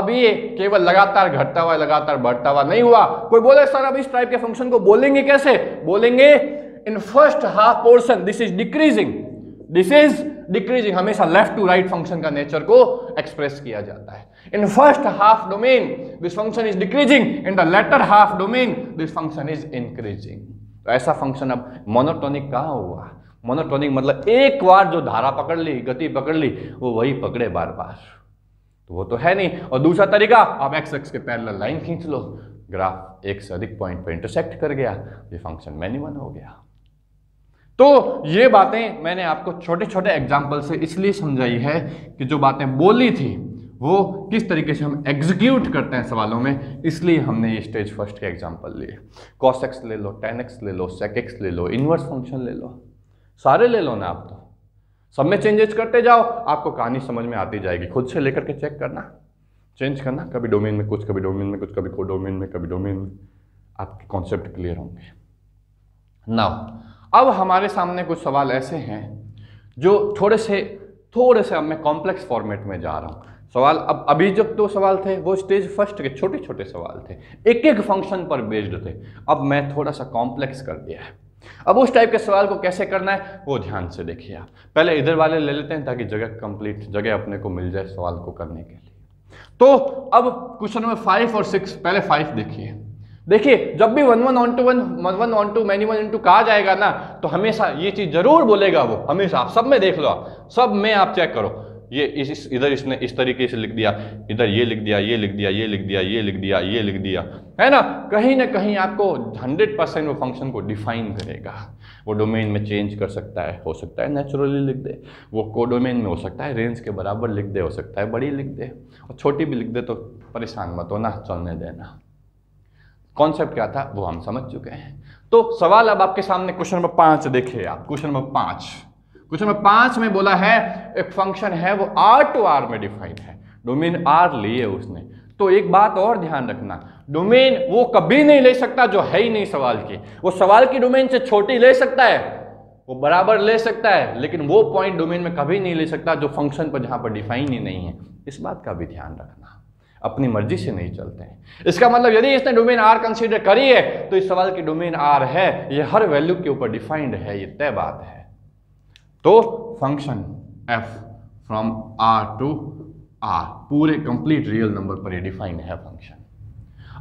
ये केवल लगातार घटता हुआ लगातार बढ़ता हुआ नहीं हुआ। कोई बोले सर अब इस टाइप के फंक्शन को बोलेंगे कैसे, बोलेंगे in first half portion this is decreasing, this is decreasing. हमेशा लेफ्ट टू राइट फंक्शन का नेचर को एक्सप्रेस किया जाता है। In first half domain this function is decreasing, in the latter half domain this function is increasing. तो ऐसा function अब monotonic कहाँ हुआ, मोनोटोनिक मतलब एक बार जो धारा पकड़ ली, गति पकड़ ली, वो वही पकड़े बार बार, तो वो तो है नहीं। और दूसरा तरीका, आप एक्स एक्स के पैरेलल लाइन खींच लो, ग्राफ एक से अधिक पॉइंट पर इंटरसेक्ट कर गया, ये फंक्शन मैन्यू 1 हो गया। तो ये बातें मैंने आपको छोटे छोटे एग्जाम्पल से इसलिए समझाई है कि जो बातें बोली थी वो किस तरीके से हम एग्जीक्यूट करते हैं सवालों में, इसलिए हमने ये स्टेज फर्स्ट के एग्जाम्पल लिए। cos x ले लो, tan x ले लो, sec x ले लो, इनवर्स फंक्शन ले लो, सारे ले लो ना, आप तो सब में चेंजेस करते जाओ, आपको कहानी समझ में आती जाएगी। खुद से लेकर के चेक करना, चेंज करना, कभी डोमेन में कुछ, कभी डोमेन में कुछ, कभी कोडोमेन में, कभी डोमेन में, आपके कॉन्सेप्ट क्लियर होंगे। नाउ अब हमारे सामने कुछ सवाल ऐसे हैं जो थोड़े से अब मैं कॉम्प्लेक्स फॉर्मेट में जा रहा हूँ। सवाल अब अभी जब तो सवाल थे वो स्टेज फर्स्ट के छोटे छोटे सवाल थे, एक एक फंक्शन पर बेस्ड थे। अब मैं थोड़ा सा कॉम्प्लेक्स कर दिया है। अब उस टाइप के सवाल को कैसे करना है वो ध्यान से देखिए। आप पहले इधर वाले ले लेते हैं ताकि जगह अपने को मिल जाए सवाल को करने के लिए। तो अब क्वेश्चन नंबर 5 और 6, पहले 5 देखिए, जब भी 1 1 onto 1 onto many 1 into कहा जाएगा ना, तो हमेशा ये चीज जरूर बोलेगा वो, हमेशा। आप सब में देख लो, आप सब में आप चेक करो, ये इधर इसने इस तरीके से लिख दिया, इधर ये लिख दिया, ये लिख दिया, ये लिख दिया, ये लिख दिया, ये लिख दिया, है ना कहीं आपको 100% वो फंक्शन को डिफाइन करेगा। वो डोमेन में चेंज कर सकता है, हो सकता है नेचुरली लिख दे, वो कोडोमेन में हो सकता है रेंज के बराबर लिख दे, हो सकता है बड़ी लिख दे, और छोटी भी लिख दे, तो परेशान मत होना, चलने देना। कॉन्सेप्ट क्या था वो हम समझ चुके हैं। तो सवाल अब आपके सामने क्वेश्चन नंबर 5 देखिए आप। क्वेश्चन नंबर 5 में बोला है एक फंक्शन है वो R to R में डिफाइंड है, डोमेन R लिए उसने। तो एक बात और ध्यान रखना, डोमेन वो कभी नहीं ले सकता जो है ही नहीं सवाल की। वो सवाल की डोमेन से छोटी ले सकता है, वो बराबर ले सकता है, लेकिन वो पॉइंट डोमेन में कभी नहीं ले सकता जो फंक्शन पर, जहां पर डिफाइन ही नहीं है। इस बात का भी ध्यान रखना, अपनी मर्जी से नहीं चलते हैं। इसका मतलब यदि इसने डोमेन आर कंसीडर करी है तो इस सवाल की डोमेन आर है, ये हर वैल्यू के ऊपर डिफाइंड है, ये तय बात है। तो function F from R to R पूरे कंप्लीट रियल नंबर पर ये डिफाइंड है फंक्शन।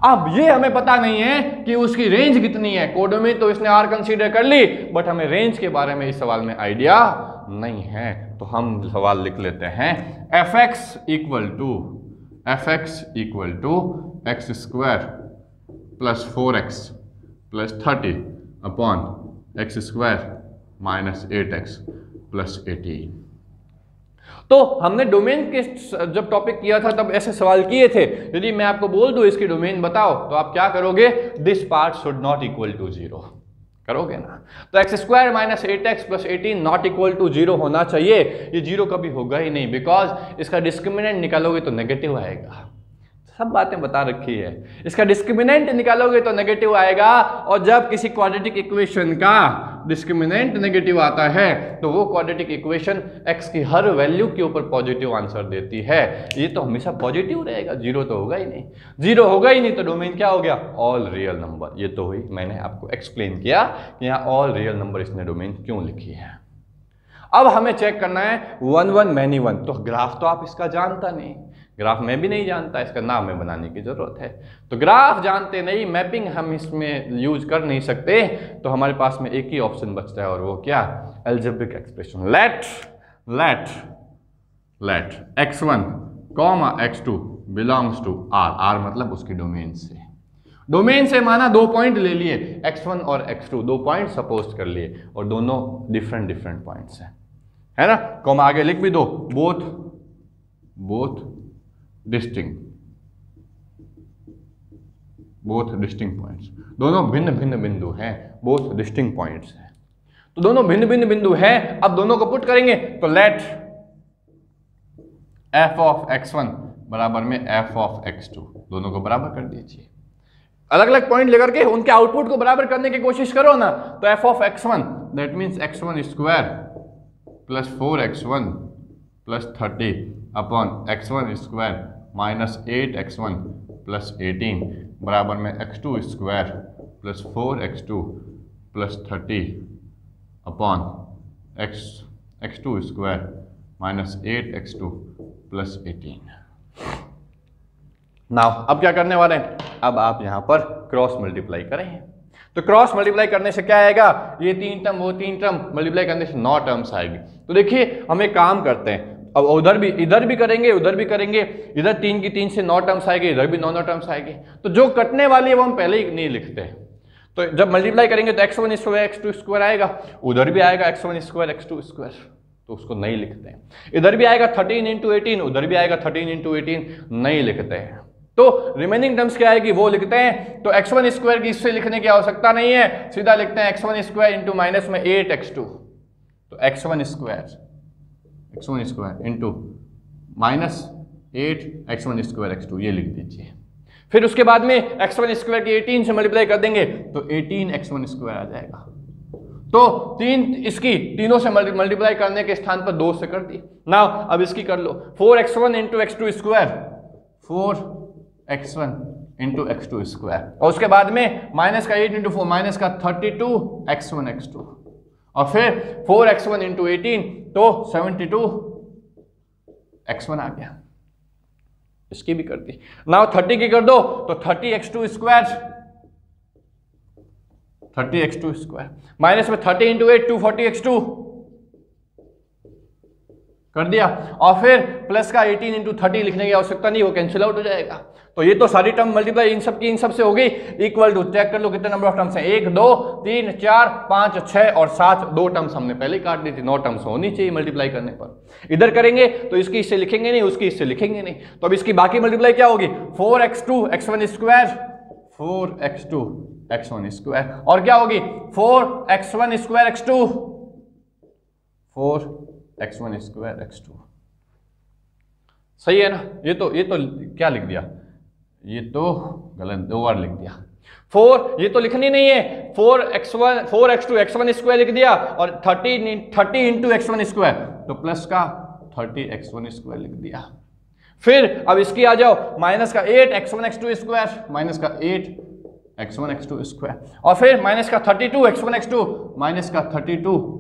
अब ये हमें पता नहीं है कि उसकी रेंज कितनी है, कोडोमेन तो इसने आर कंसीडर कर ली, बट हमें रेंज के बारे में इस सवाल में आइडिया नहीं है। तो हम सवाल लिख लेते हैं F X equal to X square plus 4x plus 30 upon X square minus 8x plus 18। तो हमने डोमेन के जब टॉपिक किया था तब ऐसे सवाल किए थे। यदि मैं आपको बोल दूं इसकी डोमेन बताओ तो आप क्या करोगे, this part should not equal to 0 करोगे ना। तो X square minus 8x plus 18 not equal to 0 होना चाहिए। ये 0 कभी होगा ही नहीं, बिकॉज इसका डिस्क्रिमिनेंट निकालोगे तो नेगेटिव आएगा। सब बातें बता रखी है, इसका डिस्क्रिमिनेंट निकालोगे तो नेगेटिव आएगा, और जब किसी क्वाड्रेटिक इक्वेशन का डिस्क्रिमिनेंट नेगेटिव आता है तो वो क्वाड्रेटिक इक्वेशन x की हर वैल्यू के ऊपर पॉजिटिव आंसर देती है। ये तो हमेशा पॉजिटिव रहेगा, 0 तो होगा ही नहीं। 0 होगा ही नहीं तो डोमेन क्या हो गया, ऑल रियल नंबर। ये तो हुई, मैंने आपको एक्सप्लेन किया कि यहाँ ऑल रियल नंबर इसने डोमेन क्यों लिखी है। अब हमें चेक करना है 1 1 मैनी 1। तो ग्राफ तो आप इसका जानता नहीं, ग्राफ मैं भी नहीं जानता, इसका नाम में बनाने की जरूरत है। तो ग्राफ जानते नहीं, मैपिंग हम इसमें यूज कर नहीं सकते, तो हमारे पास में एक ही ऑप्शन बचता है, और वो क्या, algebraic expression. Let x1 x2 belongs to r। r मतलब उसकी डोमेन से माना 2 पॉइंट ले लिए, x1 और x2 2 पॉइंट सपोज कर लिए, और दोनों डिफरेंट पॉइंट्स हैं, है ना। कॉमा आगे लिख भी दो, बोथ डिस्टिंक्ट पॉइंट्स, दोनों भिन्न बिंदु हैं, बोथ डिस्टिंक्ट पॉइंट्स हैं। तो दोनों भिन्न बिंदु हैं। अब दोनों को पुट करेंगे तो लेट f ऑफ x1 बराबर में f ऑफ x2, दोनों को बराबर कर दीजिए। अलग अलग पॉइंट लेकर के उनके आउटपुट को बराबर करने की कोशिश करो ना। तो f of x1 that means x1 square plus 4x1 plus 30 upon x1 square minus 8x1 plus 18 बराबर में x2 square plus 4x2 plus 30 upon x2 square minus 8x2 plus 18। Now अब क्या करने वाले हैं, अब आप यहां पर क्रॉस मल्टीप्लाई करें। तो क्रॉस मल्टीप्लाई करने से क्या आएगा, ये 3 टर्म वो 3 टर्म मल्टीप्लाई करने से 9 टर्म्स आएगी। तो देखिए हम एक काम करते हैं, अब इधर भी करेंगे, उधर भी करेंगे, इधर 3 की 3 से 9 टर्म्स आएगी, इधर भी 9 टर्म्स आएगी। तो जो कटने वाली है वो हम पहले ही नहीं लिखते हैं। तो जब मल्टीप्लाई करेंगे तो x1 स्क्वायर x2 स्क्वायर आएगा, उधर भी आएगा x1 स्क्वायर x2 स्क्वायर, तो उसको नहीं लिखते हैं। इधर भी आएगा 13 इंटू 18, उधर भी आएगा 13 इंटू 18, नहीं लिखते हैं। तो रिमेनिंग टर्म्स क्या आएगी वो लिखते हैं। तो x1 स्क्वायर की इससे लिखने की आवश्यकता नहीं है, सीधा लिखते हैं x1 स्क्वायर इंटू माइनस में 8x2। तो x1 square into minus 8x1 square x2 ये लिख दीजिए। फिर उसके बाद में x1 स्क्वायर की 18 से मल्टीप्लाई कर देंगे तो 18x1 स्क्वायर आ जाएगा। तो इसकी तीनों से मल्टीप्लाई करने के स्थान पर 2 से कर दी। नाउ अब इसकी कर लो, 4x1 into x2 square, 4x1 into x2 square, और उसके बाद में माइनस का 8 इंटू 4 माइनस का 32x1 x2, और फिर 4x1 इंटू 18 तो 72x1 आ गया। इसकी भी कर दी। नाउ 30 की कर दो तो 30x2 square, 30x2 square minus में 30 इंटू 8 240x2 कर दिया, और फिर प्लस का 18 इंटू 30 लिखने की आवश्यकता नहीं, वो कैंसिल आउट हो जाएगा। तो ये तो सारी टर्म मल्टीप्लाई इन सब से हो गई। इक्वल टू चेक कर लो कितने नंबर ऑफ टर्म्स हैं, 1 2 3 4 5 6 और 7, 2 टर्म्स हमने पहले काट दी थी, 9 टर्म्स होनी चाहिए मल्टीप्लाई करने पर। इधर करेंगे तो इसकी इससे लिखेंगे नहीं, उसकी इससे लिखेंगे नहीं, तो अब इसकी बाकी मल्टीप्लाई क्या होगी, 4x2 x1 square, 4x2 x1 square, और क्या होगी 4x1 square x2, 4x1 square x2। सही है ना। ये तो क्या लिख दिया, ये तो गलत 2 बार लिख दिया। 4 ये तो लिखनी नहीं है, 4x2 x1 स्क्वायर लिख दिया, और 30 इंटू x1 स्क्वायर तो प्लस का 30x1 स्क्वायर लिख दिया। फिर अब इसकी आ जाओ, माइनस का 8 x1 x2 स्क्वायर, माइनस का 8 x1 x2 स्क्वायर, और फिर माइनस का 32 x1 x2, माइनस का 32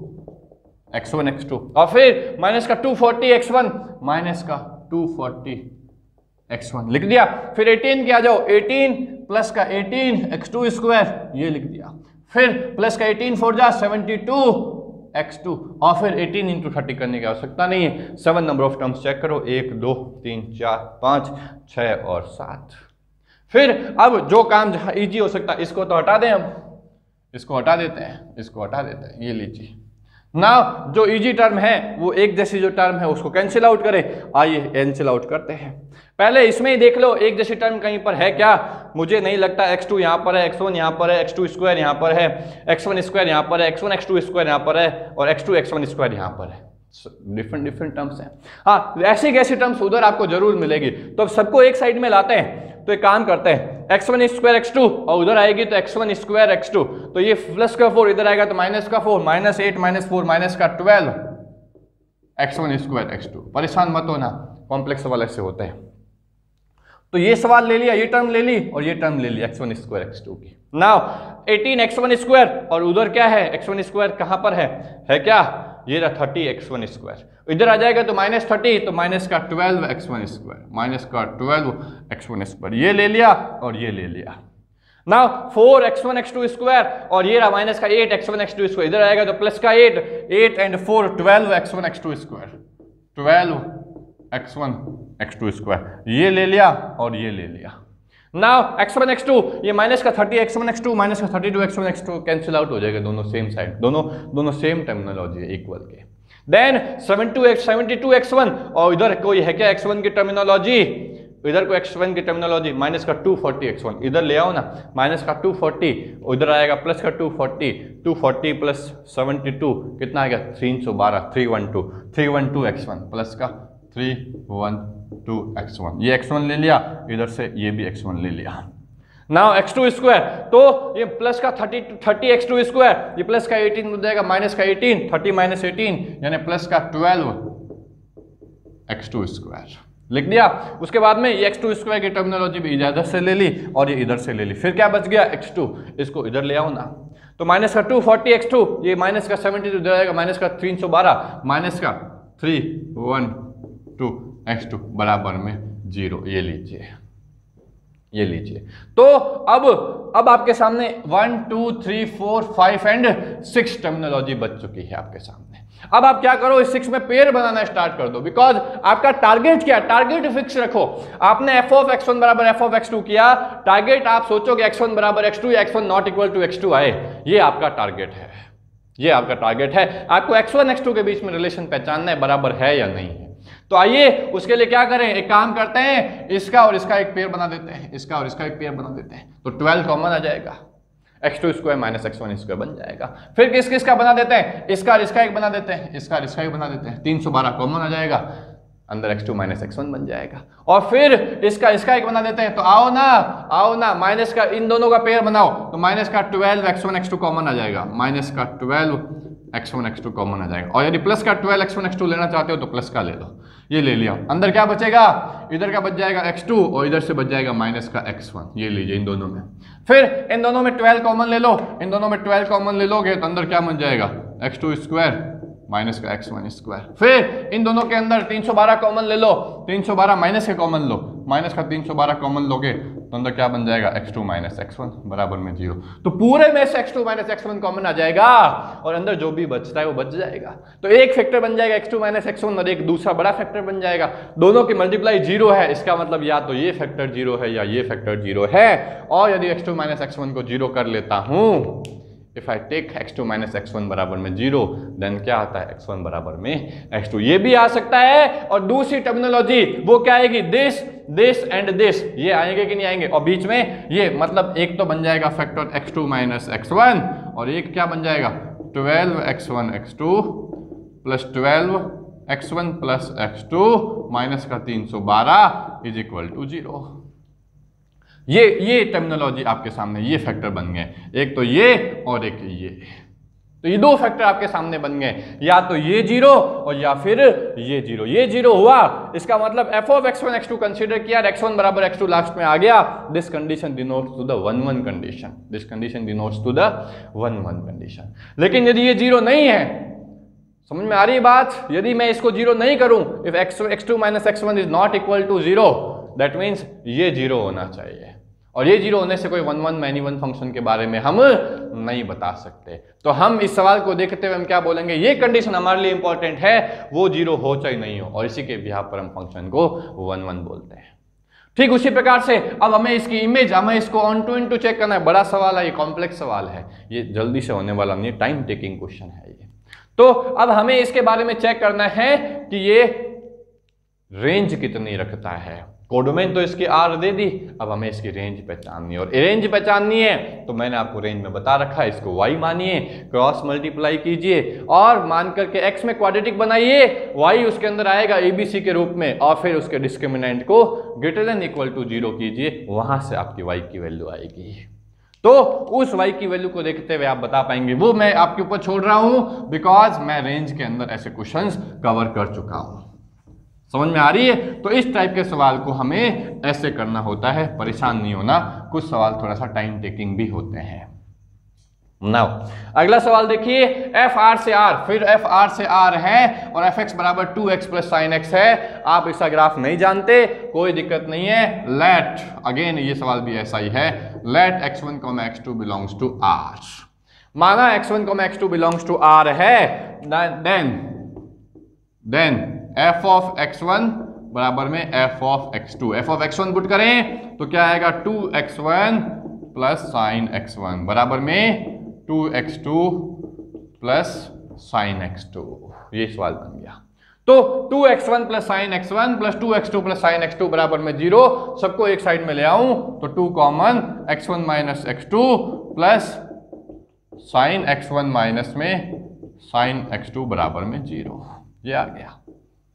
x1 x2, और फिर माइनस का 240 x1, माइनस का 240 x1 लिख दिया। फिर 18 की आ जाओ, 18 प्लस का 18 x2 स्क्वायर, ये लिख दिया। फिर प्लस का 18 4 जा 72 x2, और फिर 18 इंटू 30 करने की आवश्यकता नहीं है। 7 नंबर ऑफ टर्म्स चेक करो, 1 2 3 4 5 6 और 7। फिर अब जो काम जहां इजी हो सकता है इसको तो हटा दें, हम इसको हटा देते हैं, इसको हटा देते हैं, ये लीजिए ना। जो इजी टर्म है वो एक जैसी जो टर्म है उसको कैंसिल आउट करें। आइए कैंसिल आउट करते हैं। पहले इसमें ही देख लो एक जैसी टर्म कहीं पर है क्या, मुझे नहीं लगता। x2 यहाँ पर है, x1 यहाँ पर है, x2 स्क्वायर यहाँ पर है, x1 स्क्वायर यहाँ पर है, x1 x2 स्क्वायर यहाँ पर है, और x2 x1 स्क्वायर यहाँ पर है। डिफरेंट टर्म्स हैं। हाँ, ऐसी कैसी टर्म्स उधर आपको जरूर मिलेगी। तो अब सबको एक साइड में लाते हैं। तो एक काम करते हैं, x1 स्क्वायर x2 और उधर आएगी तो x1 स्क्वायर x2, तो ये प्लस का 4 इधर आएगा तो माइनस का 4, माइनस 8 माइनस 4 माइनस का 12 x1 स्क्वायर x2। परेशान मत होना, कॉम्प्लेक्स सवाल ऐसे होते हैं। तो ये सवाल ले लिया, ये टर्म ले ली और ये टर्म ले ली x1 स्क्वायर x2 की। नाउ 18 x1 स्क्वायर और उधर क्या है, x1 स्क्वायर कहां पर है क्या, ये रहा 30 x1 स्क्वायर। इधर आ जाएगा तो माइनस 30, तो माइनस का 12 x1 स्क्वायर, माइनस का 12 x1 स्क्वायर, ये ले लिया और ये ले लिया। नाउ 4 x1 x2 स्क्वायर और ये रहा माइनस का 8 x1 x2 स्क्वायर, इधर आएगा तो प्लस का 8 and 4 12 x1 x2 square, 12 x1 x2 square, ये ले लिया और ये ले लिया। नाउ x1 x2, ये माइनस का 30 x1 x2 माइनस का 32 x1 x2 कैंसिल आउट हो जाएगा, दोनों सेम साइड, दोनों सेम टर्मिनोलॉजी है, इक्वल के। देन 72 x1 और इधर कोई है क्या x1 की टर्मिनोलॉजी, इधर को x1 की टर्मिनोलॉजी, माइनस का 240 x1 इधर ले आओ ना, माइनस का 240 उधर आएगा प्लस का 240 प्लस 72 कितना आएगा 312 x1 प्लस का 312 x1, ये x1 ले लिया, इधर से ये भी x1 ले लिया। नाउ x2 स्क्वायर, तो ये प्लस का 30 x2 स्क्वायर, ये प्लस का 18 हो जाएगा माइनस का 18, 30 माइनस 18 यानी प्लस का 12 x2 स्क्वायर लिख दिया। उसके बाद में ये x2 स्क्वायर की टर्मिनोलॉजी भी इधर से ले ली और ये इधर से ले ली। फिर क्या बच गया x2, इसको इधर ले आओ ना, तो माइनस का 240 x2, ये माइनस का 72 इधर आएगा, माइनस का 312 माइनस का 312 x2 बराबर में 0, ये लीजिए। तो अब आपके सामने 1 2 3 4 5 एंड 6 टर्मिनोलॉजी बच चुकी है आपके सामने। अब आप क्या करो, इस 6 में पेयर बनाना स्टार्ट कर दो, बिकॉज आपका टारगेट क्या है, टारगेट फिक्स रखो। आपने f ऑफ x1 बराबर f ऑफ x2 किया, टारगेट आप सोचोगे x1 बराबर x2 या x1 not equal to x2 आए, ये आपका टारगेट है, ये आपका टारगेट है। आपको x1 x2 के बीच में रिलेशन पहचानना है, बराबर है या नहीं है। तो आइए उसके लिए क्या करें, एक काम करते हैं, इसका और इसका एक पेयर बना देते हैं, इसका और इसका एक पेयर बना देते हैं, तो 12 कॉमन आ जाएगा, x2 square minus x1 square बन जाएगा। फिर किस किस का बना देते हैं, इसका और इसका एक बना देते हैं, इसका और इसका एक बना देते हैं, 312 कॉमन आ जाएगा, अंदर x2 माइनस x1 बन जाएगा। और फिर इसका एक बना देते हैं, तो आओ ना माइनस का इन दोनों का पेयर बनाओ, तो माइनस का 12 x1 x2 कॉमन आ जाएगा, माइनस का 12 x1 x2 कॉमन आ जाएगा। और यदि प्लस का 12 x1 x2 लेना चाहते हो तो प्लस का ले लो, ये ले लिया। अंदर क्या बचेगा, इधर का बच जाएगा x2 और इधर से बच जाएगा माइनस का x1, ये लीजिए इन दोनों में। फिर इन दोनों में 12 कॉमन ले लो, इन दोनों में 12 कॉमन ले लोगे तो अंदर क्या बन जाएगा, x2 स्क्वायर माइनस का x1 स्क्वायर। फिर इन दोनों के अंदर 312 कॉमन ले लो, 312 माइनस के कॉमन लो, माइनस का 312 कॉमन लोगे तो अंदर क्या बन जाएगा, x2 माइनस x1 बराबर में 0। तो पूरे में से x2 माइनस x1 कॉमन आ जाएगा और अंदर जो भी बचता है वो बच जाएगा। तो एक फैक्टर बन जाएगा x2 माइनस x1 और एक दूसरा बड़ा फैक्टर बन जाएगा। दोनों की मल्टीप्लाई 0 है, इसका मतलब या तो ये फैक्टर 0 है या ये फैक्टर 0 है। और यदि x2 माइनस x1 को 0 कर लेता हूं, if I take x2 minus x1 बराबर में 0, देन क्या आता है, x1 बराबर में x2। ये भी आ सकता है। और दूसरी टर्मिनोलॉजी वो क्या आएगी, दिस एंड दिस, ये आएंगे कि नहीं आएंगे। और बीच में ये मतलब एक तो बन जाएगा फैक्टर x2 माइनस x1 और एक क्या बन जाएगा 12 x1 x2 plus 12 x1 plus x2 minus का 312 इज इक्वल टू 0। ये टर्मिनोलॉजी आपके सामने, ये फैक्टर बन गए, एक तो ये और एक ये। तो ये दो फैक्टर आपके सामने बन गए, या तो ये जीरो और या फिर ये जीरो। ये जीरो हुआ, इसका मतलब f of x1 x2 consider किया, x1 बराबर x2 लास्ट में आ गया। This condition denotes to the 1-1 condition, this condition denotes to the 1-1 condition. लेकिन यदि ये जीरो नहीं है, समझ में आ रही बात, यदि मैं इसको जीरो नहीं करूं, if x2 minus x1 is not equal to zero, that means ये जीरो होना चाहिए। और ये जीरो होने से कोई 1-1 मैनी वन फंक्शन के बारे में हम नहीं बता सकते। तो हम इस सवाल को देखते हुए हम क्या बोलेंगे, ये कंडीशन हमारे लिए इंपॉर्टेंट है, वो जीरो हो चाहे नहीं हो, और इसी के बिहाफ पर हम फंक्शन को 1-1 बोलते हैं। ठीक उसी प्रकार से अब हमें इसकी इमेज, हमें इसको ऑन टू इनटू चेक करना है। बड़ा सवाल है, ये कॉम्प्लेक्स सवाल है, ये जल्दी से होने वाला नहीं, टाइम टेकिंग क्वेश्चन है ये। तो अब हमें इसके बारे में चेक करना है कि ये रेंज कितनी रखता है। कोडोमेन तो इसकी आर दे दी, अब हमें इसकी रेंज पहचाननी है, और रेंज पहचाननी है तो मैंने आपको रेंज में बता रखा है, इसको y मानिए, क्रॉस मल्टीप्लाई कीजिए और मान करके x में क्वाड्रेटिक बनाइए, y उसके अंदर आएगा ABC के रूप में, और फिर उसके डिस्क्रिमिनेंट को ग्रेटर देन इक्वल टू 0 कीजिए, वहां से आपकी y की वैल्यू आएगी। तो उस y की वैल्यू को देखते हुए आप बता पाएंगे, वो मैं आपके ऊपर छोड़ रहा हूं बिकॉज मैं रेंज के अंदर ऐसे क्वेश्चंस कवर कर चुका हूं। समझ में आ रही है? तो इस टाइप के सवाल को हमें ऐसे करना होता है, परेशान नहीं होना, कुछ सवाल थोड़ा सा टाइम टेकिंग भी होते हैं। नाउ अगला सवाल देखिए, एफ आर से आर, फिर एफ आर से आर है और एफ एक्स बराबर 2x प्लस साइन एक्स है। आप इसका ग्राफ नहीं जानते, कोई दिक्कत नहीं है। लेट, अगेन ये सवाल भी ऐसा ही है, late x1, x2 belongs to are. माना x1, x2 belongs to R है, देन f ऑफ x1 बराबर में f of x2। f of x1 put करें तो क्या आएगा, 2x1 प्लस साइन x1 बराबर में 2x2 प्लस साइन x2। ये सवाल बन गया। तो 2x1 plus sign x1 plus 2x2 plus sign x2 बराबर में 0। सबको एक साइड में ले आऊं तो 2 common, x1 minus x2 plus sign x1 minus में साइन x2 बराबर में 0। ये आ गया,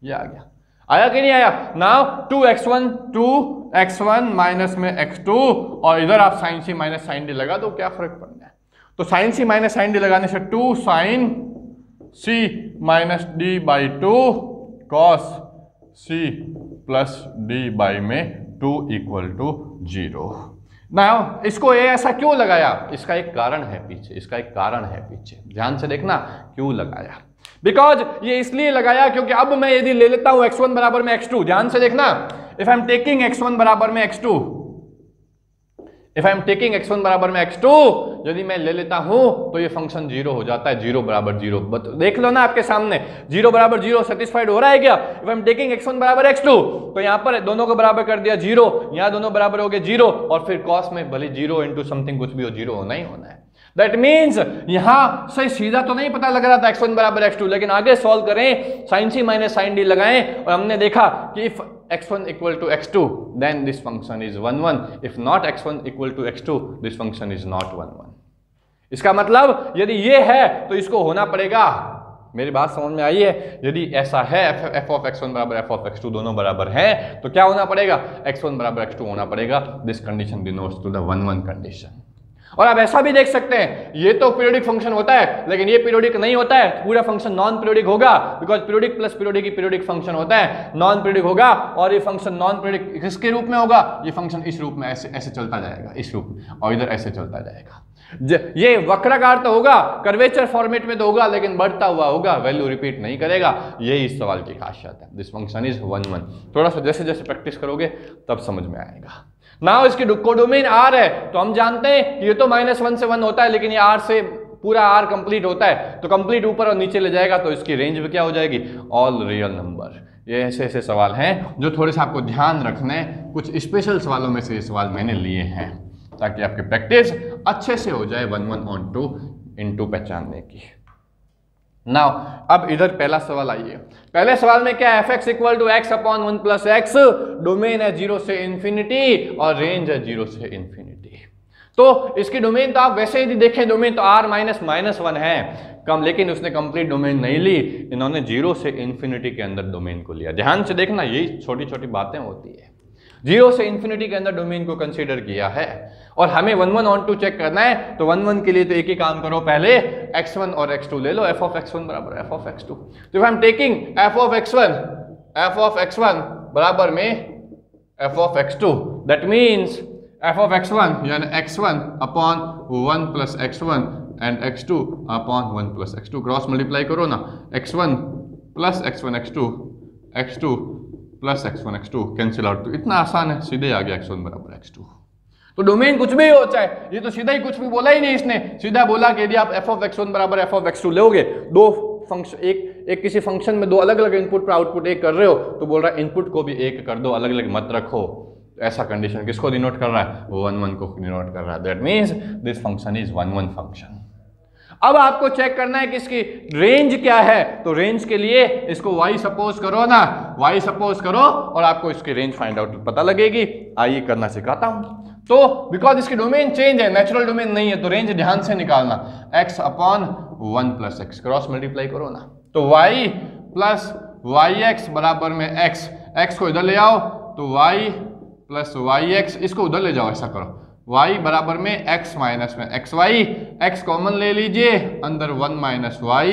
ये आ गया, आया कि नहीं आया? नाउ 2x1 माइनस में x2, और इधर आप sine C minus sine D लगा दो, क्या फर्क पड़ गया? तो sine C minus sine D लगाने से 2 sine C minus D by 2 cos C plus D by में 2 इक्वल टू 0। नाउ इसको ये ऐसा क्यों लगाया? इसका एक कारण है पीछे, इसका एक कारण है पीछे, ध्यान से देखना क्यों लगाया। बिकॉज ये इसलिए लगाया क्योंकि अब मैं यदि ले लेता हूं x1 बराबर में x2, ध्यान से देखना, if I am taking x1 बराबर में x2, if I am taking x1 बराबर में x2, यदि मैं ले लेता हूं तो ये फंक्शन 0 हो जाता है, 0 बराबर 0। देख लो ना आपके सामने, 0 बराबर 0 सेटिस्फाइड हो रहा है क्या? If I am taking x1 बराबर x2, तो यहां पर दोनों को बराबर कर दिया 0, यहां दोनों बराबर हो गए 0, और फिर कॉस में भले 0 इंटू समथिंग कुछ भी हो, 0 होना ही होना है। दैट मीन्स यहां से सीधा तो नहीं पता लग रहा था x1 बराबर x2, लेकिन आगे सॉल्व करें, sine C minus sine D लगाएं, और हमने देखा कि if x1 equal to x2 then this function is 1-1, if not x1 equal to x2 this function is not 1-1। इसका मतलब यदि ये है तो इसको होना पड़ेगा, मेरी बात समझ में आई है? यदि ऐसा है f ऑफ x1 बराबर f ऑफ x2 दोनों बराबर है तो क्या होना पड़ेगा, x1 बराबर x2 होना पड़ेगा। This condition denotes to the 1-1 condition. और आप ऐसा भी देख सकते हैं, ये तो पीरियोडिक फंक्शन होता है लेकिन ये पीरियोडिक नहीं होता है, पूरा फंक्शन नॉन पीरियोडिक होगा, because periodic plus periodic he periodic function होता है, नॉन पीरियोडिक होगा। और ये फंक्शन नॉन पीरियोडिक किसके रूप में होगा? ये फंक्शन इस रूप में ऐसे ऐसे चलता जाएगा, इस रूप में, और इधर ऐसे चलता जाएगा। ये वक्राकार तो होगा, कर्वेचर फॉर्मेट में तो होगा, लेकिन बढ़ता हुआ होगा, वैल्यू रिपीट नहीं करेगा। यही इस सवाल की खासियत है। This function is 1-1। थोड़ा सा जैसे जैसे प्रैक्टिस करोगे तब समझ में आएगा। नाउ इसकी कोडोमेन आर है तो हम जानते हैं कि ये तो -1 से 1 होता है, लेकिन ये आर से पूरा आर कंप्लीट होता है, तो कंप्लीट ऊपर और नीचे ले जाएगा तो इसकी रेंज भी क्या हो जाएगी, ऑल रियल नंबर। ये ऐसे ऐसे सवाल हैं जो थोड़े से आपको ध्यान रखने, कुछ स्पेशल सवालों में से ये सवाल मैंने लिए हैं ताकि आपकी प्रैक्टिस अच्छे से हो जाए 1-1 ऑन 2 इनटू पहचानने की। नाउ अब इधर पहला सवाल आइए। पहले सवाल में क्या है, fx equal to x upon 1 plus x, domain है 0 से इन्फिनिटी और रेंज है 0 से इन्फिनिटी। तो इसकी डोमेन तो आप वैसे ही देखें, डोमेन तो r -1 है कम, लेकिन उसने कंप्लीट डोमेन नहीं ली, इन्होंने 0 से इन्फिनिटी के अंदर डोमेन को लिया। ध्यान से देखना, यही छोटी छोटी बातें होती है। 0 से इन्फिनिटी के अंदर डोमेन को कंसीडर किया है और हमें 1 1 ऑन टू चेक करना है। तो 1 1 के लिए तो एक ही काम करो, पहले x1 और x2 ले लो, f of x1 बराबर f of x2। तो I am taking f of x1 बराबर में f of x2, that means f of x1 यानी x1 upon 1 plus x1 and x2 upon 1 plus x2, cross multiply करो ना, x1 plus x1 x2 plus x1 x2 cancel out, तो इतना आसान है, सीधे आ गया x1 बराबर x2। तो डोमेन कुछ भी हो चाहे, ये तो सीधा ही कुछ भी बोला ही नहीं इसने, सीधा बोला कि यदि आप f of x1 बराबर f of x2 लोगे, दो फंक्शन एक किसी फंक्शन में दो अलग अलग इनपुट पर आउटपुट एक कर रहे हो, तो बोल रहा है इनपुट को भी एक कर दो, अलग अलग मत रखो। ऐसा कंडीशन किसको डिनोट कर रहा है? 1 1 को डिनोट कर रहा है, that means this function is 1 1 function. अब आपको चेक करना है कि इसकी रेंज क्या है, तो रेंज के लिए इसको y सपोज करो ना, y सपोज करो और आपको इसकी रेंज फाइंड आउट पता लगेगी। आइए करना सिखाता हूं। तो बिकॉज इसकी डोमेन चेंज है, नेचुरल डोमेन नहीं है, तो रेंज ध्यान से निकालना, x upon 1 plus x, cross multiply करो ना, तो y प्लस yx बराबर में x को इधर ले आओ तो y प्लस yx, इसको उधर ले जाओ, ऐसा करो, y बराबर में x माइनस में xy, x कॉमन ले लीजिए, अंदर 1 माइनस y,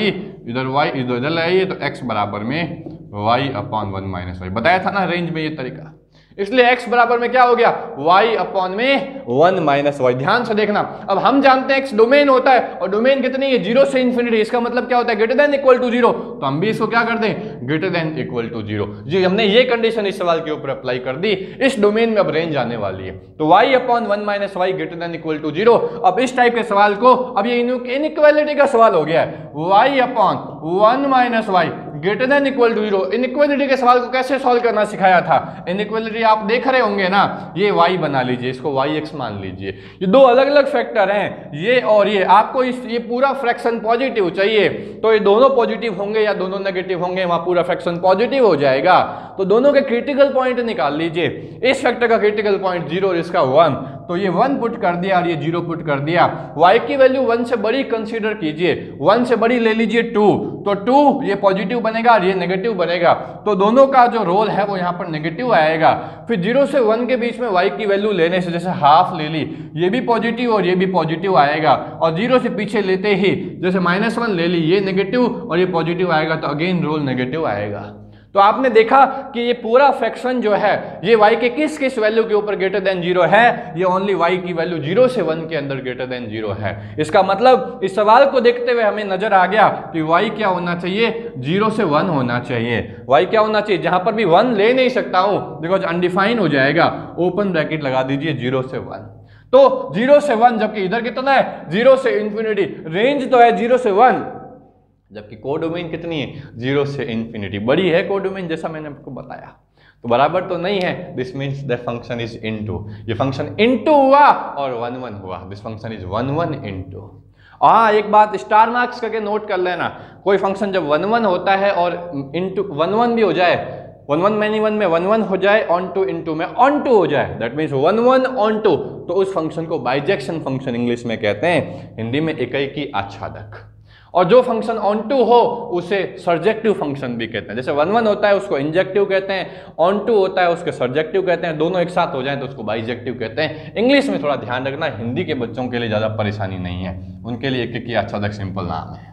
इधर y इधर ले आइए, तो x बराबर में y अपॉन 1 माइनस y। बताया था ना रेंज में ये तरीका, इसलिए x बराबर में क्या हो गया, y अपॉन में 1 माइनस y। ध्यान से देखना, अब हम जानते हैं x डोमेन होता है और डोमेन कितनी है, 0 से इन्फिनिटी, इसका मतलब क्या होता है, ग्रेटर देन इक्वल टू 0, तो हम भी इसको क्या कर दें, ग्रेटर देन इक्वल टू 0 जी। हमने ये कंडीशन इस सवाल के ऊपर अप्लाई कर दी, इस डोमेन में अब रेंज आने वाली है, तो y upon 1 minus y greater than equal to 0। अब इस टाइप के सवाल को, अब ये इनइक्वालिटी का सवाल हो गया है, y upon 1 minus y greater than equal to 0। Inequality के सवाल को कैसे सॉल्व करना सिखाया था, इनइक्वालिटी आप देख रहे होंगे ना, ये y बना लीजिए, इसको yx मान लीजिए, ये दो अलग अलग फैक्टर हैं, ये और ये, आपको ये पूरा फ्रैक्शन पॉजिटिव चाहिए, तो ये दोनों पॉजिटिव होंगे या दोनों नेगेटिव होंगे, वहां पूरा फ्रैक्शन पॉजिटिव हो जाएगा, तो दोनों के क्रिटिकल पॉइंट निकाल लीजिए। इस फैक्टर का क्रिटिकल पॉइंट 0 और इसका 1, तो ये 1 पुट कर दिया और ये 0 पुट कर दिया। y की वैल्यू 1 से बड़ी कंसीडर कीजिए, 1 से बड़ी ले लीजिए 2, तो 2 ये पॉजिटिव बनेगा और ये नेगेटिव बनेगा, तो दोनों का जो रोल है वो यहाँ पर नेगेटिव आएगा। फिर 0 से 1 के बीच में y की वैल्यू लेने से, जैसे हाफ ले ली, ये भी पॉजिटिव और ये भी पॉजिटिव आएगा, और 0 से पीछे लेते ही जैसे -1 ले ली, ये नेगेटिव और ये पॉजिटिव आएगा, तो अगेन रोल नेगेटिव आएगा। तो आपने देखा कि ये पूरा फ्रैक्शन जो है ये y के किस किस वैल्यू के ऊपर ग्रेटर देन 0 है, ये ओनली y की वैल्यू 0 से 1 के अंदर ग्रेटर देन 0 है। इसका मतलब इस सवाल को देखते हुए हमें नजर आ गया कि y क्या होना चाहिए, 0 से 1 होना चाहिए। y क्या होना चाहिए, जहां पर भी 1 ले नहीं सकता हूं बिकॉज अनडिफाइन हो जाएगा, ओपन ब्रैकेट लगा दीजिए 0 से 1, तो 0 से 1, जबकि इधर कितना है 0 से इन्फिनिटी, रेंज तो है 0 से 1, जबकि कोडोमेन कितनी है 0 से इन्फिनिटी, बड़ी है कोडोमेन जैसा मैंने आपको बताया, तो बराबर तो नहीं है, this means the function is into, ये फंक्शन इनटू हुआ और 1 1 हुआ, दिस फंक्शन इज 1 1 इनटू। हाँ, एक बात स्टार मार्क्स करके नोट कर लेना, कोई फंक्शन जब 1 1 होता है और इनटू 1 1 भी हो जाए, 1 1 मैनी 1 में 1 1 हो जाए, ऑन टू इनटू में ऑन टू हो जाए, दैट मीन्स 1 1 ऑन टू, तो उस फंक्शन को बाइजेक्शन फंक्शन इंग्लिश में कहते हैं, हिंदी में इकाई की आच्छादक। और जो फंक्शन ऑन टू हो उसे सर्जेक्टिव फंक्शन भी कहते हैं, जैसे 1 1 होता है उसको इंजेक्टिव कहते हैं, ऑन टू होता है उसके सर्जेक्टिव कहते हैं, दोनों एक साथ हो जाएं तो उसको बाइजेक्टिव कहते हैं। इंग्लिश में थोड़ा ध्यान रखना, हिंदी के बच्चों के लिए ज़्यादा परेशानी नहीं है, उनके लिए एक ही आच्छादक सिंपल नाम है।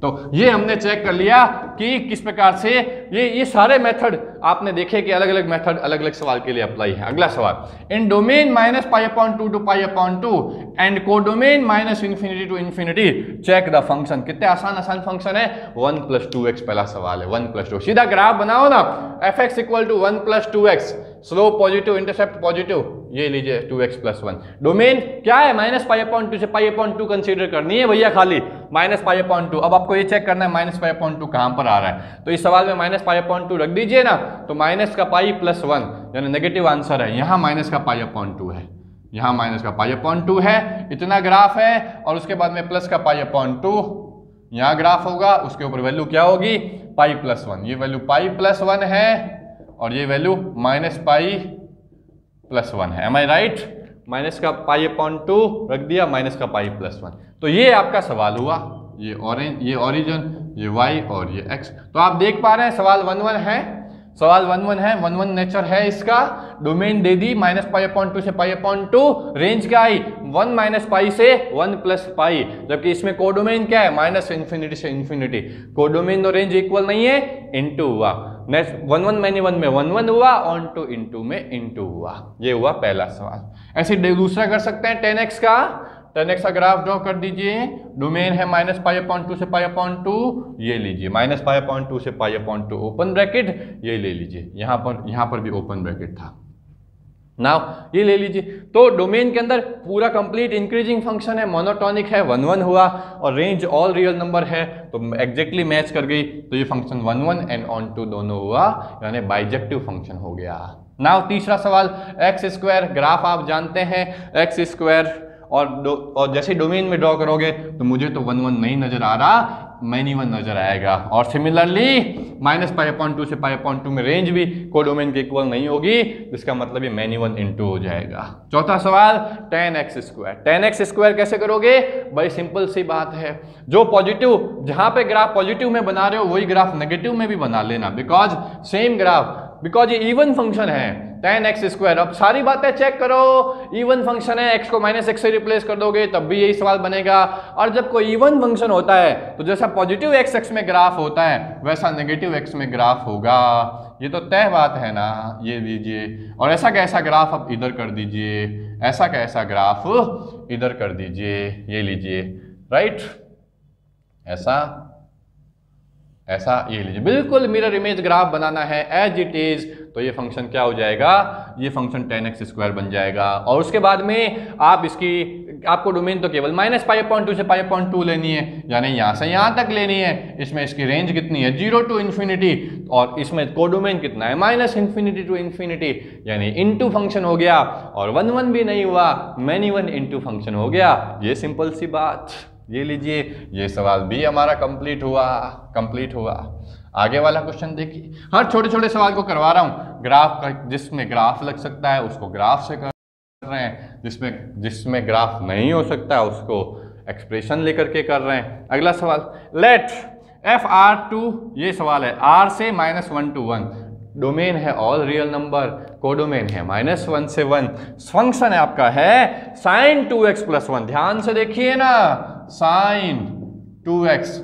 तो ये हमने चेक कर लिया कि किस प्रकार से ये सारे मेथड आपने देखे कि अलग अलग मेथड अलग अलग सवाल के लिए अप्लाई है। अगला सवाल, in domain -π/2 to π/2 and codomain -∞ to infinity check the function. कितने आसान फंक्शन है, 1 + 2x पहला सवाल है, 1 + 2, सीधा ग्राफ बनाओ ना, fx = 1 + 2x, slope positive, intercept positive, ये लीजिए 2x + 1। डोमेन क्या है, -π/2 से π/2 कंसीडर करनी है भैया, खाली -π/2। अब आपको ये चेक करना है -π/2 कहां पर आ रहा है, तो इस सवाल में -π/2 रख दीजिए ना, तो माइनस का पाई +1 यानी नेगेटिव आंसर है, यहाँ -π/2 है, यहाँ -π/2 है, इतना ग्राफ है, और उसके बाद में प्लस का π/2 यहाँ ग्राफ होगा, उसके ऊपर वैल्यू क्या होगी π+1, ये वैल्यू π+1 है और ये वैल्यू -π+1 है, एम आई राइट, माइनस का π/2 रख दिया, माइनस का π+1, तो ये आपका सवाल हुआ, ये ऑरेंज, ये ओरिजिन, ये y और ये x। तो आप देख पा रहे हैं सवाल 1 1 है, सवाल 1 1 है, 1 1 नेचर है इसका, डोमेन दे दी -π/2 से π/2, रेंज क्या आई 1 - π से 1 + π, जबकि इसमें कोडोमेन क्या है -∞ से इन्फिनिटी, कोडोमेन तो रेंज इक्वल नहीं है, इनटू हुआ, नेक्स्ट 1 1 मैनी 1 में 1 1 हुआ, ऑन टू इनटू में इनटू हुआ, ये हुआ पहला सवाल। ऐसे दूसरा कर सकते हैं 10x का, 10x का ग्राफ ड्रॉ कर दीजिए, डोमेन है -π/2 से π/2, ये लीजिए -π/2 से π/2 ओपन ब्रैकेट, ये ले लीजिए, यहाँ पर भी ओपन ब्रैकेट था, नाउ ये ले लीजिए। तो डोमेन के अंदर पूरा कंप्लीट इंक्रीजिंग फंक्शन है, मोनोटॉनिक है, 1 1 हुआ, और रेंज ऑल रियल नंबर है, तो एग्जैक्टली मैच कर गई, तो ये फंक्शन 1 1 एंड ऑन टू दोनों हुआ, यानी बाइजेक्टिव फंक्शन हो गया। नाउ तीसरा सवाल, x², ग्राफ आप जानते हैं x², और जैसे डोमेन में ड्रॉ करोगे तो मुझे तो 1 1 नहीं नजर आ रहा, मैनी 1 नजर आएगा, और सिमिलरली -π/2 से π/2 में रेंज भी कोडोमेन के इक्वल नहीं होगी, जिसका मतलब ये मैनी 1 इनटू हो जाएगा। चौथा सवाल 10x², 10x² कैसे करोगे? बड़ी सिंपल सी बात है, जो पॉजिटिव, जहां पे ग्राफ पॉजिटिव में बना रहे हो वही ग्राफ नेगेटिव में भी बना लेना, बिकॉज सेम ग्राफ, बिकॉज ये इवन फंक्शन है 10x²। अब सारी बातें चेक करो, इवन फंक्शन है, x को -x से रिप्लेस कर दोगे तब भी यही सवाल बनेगा, और जब कोई इवन फंक्शन होता है तो जैसा पॉजिटिव x में ग्राफ होता है वैसा नेगेटिव x में ग्राफ होगा, ये तो तय बात है ना, ये लीजिए, और ऐसा कैसा ग्राफ आप इधर कर दीजिए, ऐसा कैसा ग्राफ इधर कर दीजिए, ये लीजिए, राइट, ऐसा ये लीजिए, बिल्कुल मिरर इमेज ग्राफ बनाना है एज इट इज, तो ये फंक्शन क्या हो जाएगा, ये फंक्शन 10x² बन जाएगा। और उसके बाद में आपको डोमेन तो केवल -π/2 से π/2 लेनी है, यानी यहाँ से यहाँ तक लेनी है, इसमें इसकी रेंज कितनी है 0 to ∞, और इसमें कोडोमेन कितना है -∞ to ∞, यानी इनटू फंक्शन हो गया, और 1 1 भी नहीं हुआ, मैनी 1 इनटू फंक्शन हो गया, ये सिंपल सी बात, ये लीजिए, ये सवाल भी हमारा कंप्लीट हुआ। आगे वाला क्वेश्चन देखिए, हर छोटे छोटे सवाल को करवा रहा हूँ, ग्राफ का, जिसमें ग्राफ लग सकता है उसको ग्राफ से कर रहे हैं, जिसमें ग्राफ नहीं हो सकता उसको एक्सप्रेशन लेकर के कर रहे हैं। अगला सवाल, लेट f(r2), ये सवाल है, r से -1 to 1, डोमेन है ऑल रियल नंबर, कोडोमेन है -1 से 1, फंक्शन है आपका है sin 2x + 1, ध्यान से देखिए ना, sin 2x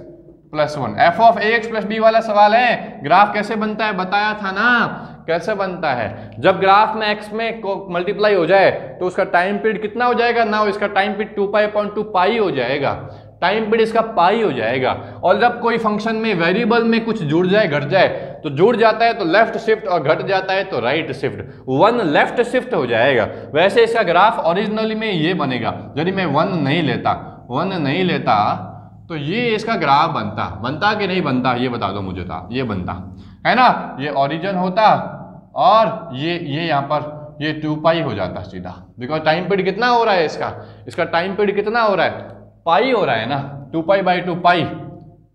+ 1, f(ax + b) वाला सवाल है, ग्राफ कैसे बनता है बताया था ना, कैसे बनता है, जब ग्राफ में x में मल्टीप्लाई हो जाए तो उसका टाइम पीरियड कितना हो जाएगा, ना इसका टाइम पीरियड 2π/2 हो जाएगा, टाइम पीरियड इसका पाई हो जाएगा, और जब कोई फंक्शन में वेरिएबल में कुछ जुड़ जाए, घट जाए, तो जुड़ जाता है तो लेफ्ट शिफ्ट, और घट जाता है तो राइट शिफ्ट, 1 लेफ्ट शिफ्ट हो जाएगा। वैसे इसका ग्राफ ओरिजिनली में ये बनेगा, यदि मैं 1 नहीं लेता तो ये इसका ग्राफ बनता कि नहीं बनता, ये बता दो मुझे, था ये बनता है ना, ये ओरिजिन होता, और ये यहाँ पर ये 2π हो जाता सीधा, बिकॉज टाइम पीरियड कितना हो रहा है इसका टाइम पीरियड कितना हो रहा है, पाई हो रहा है ना, 2π/2π,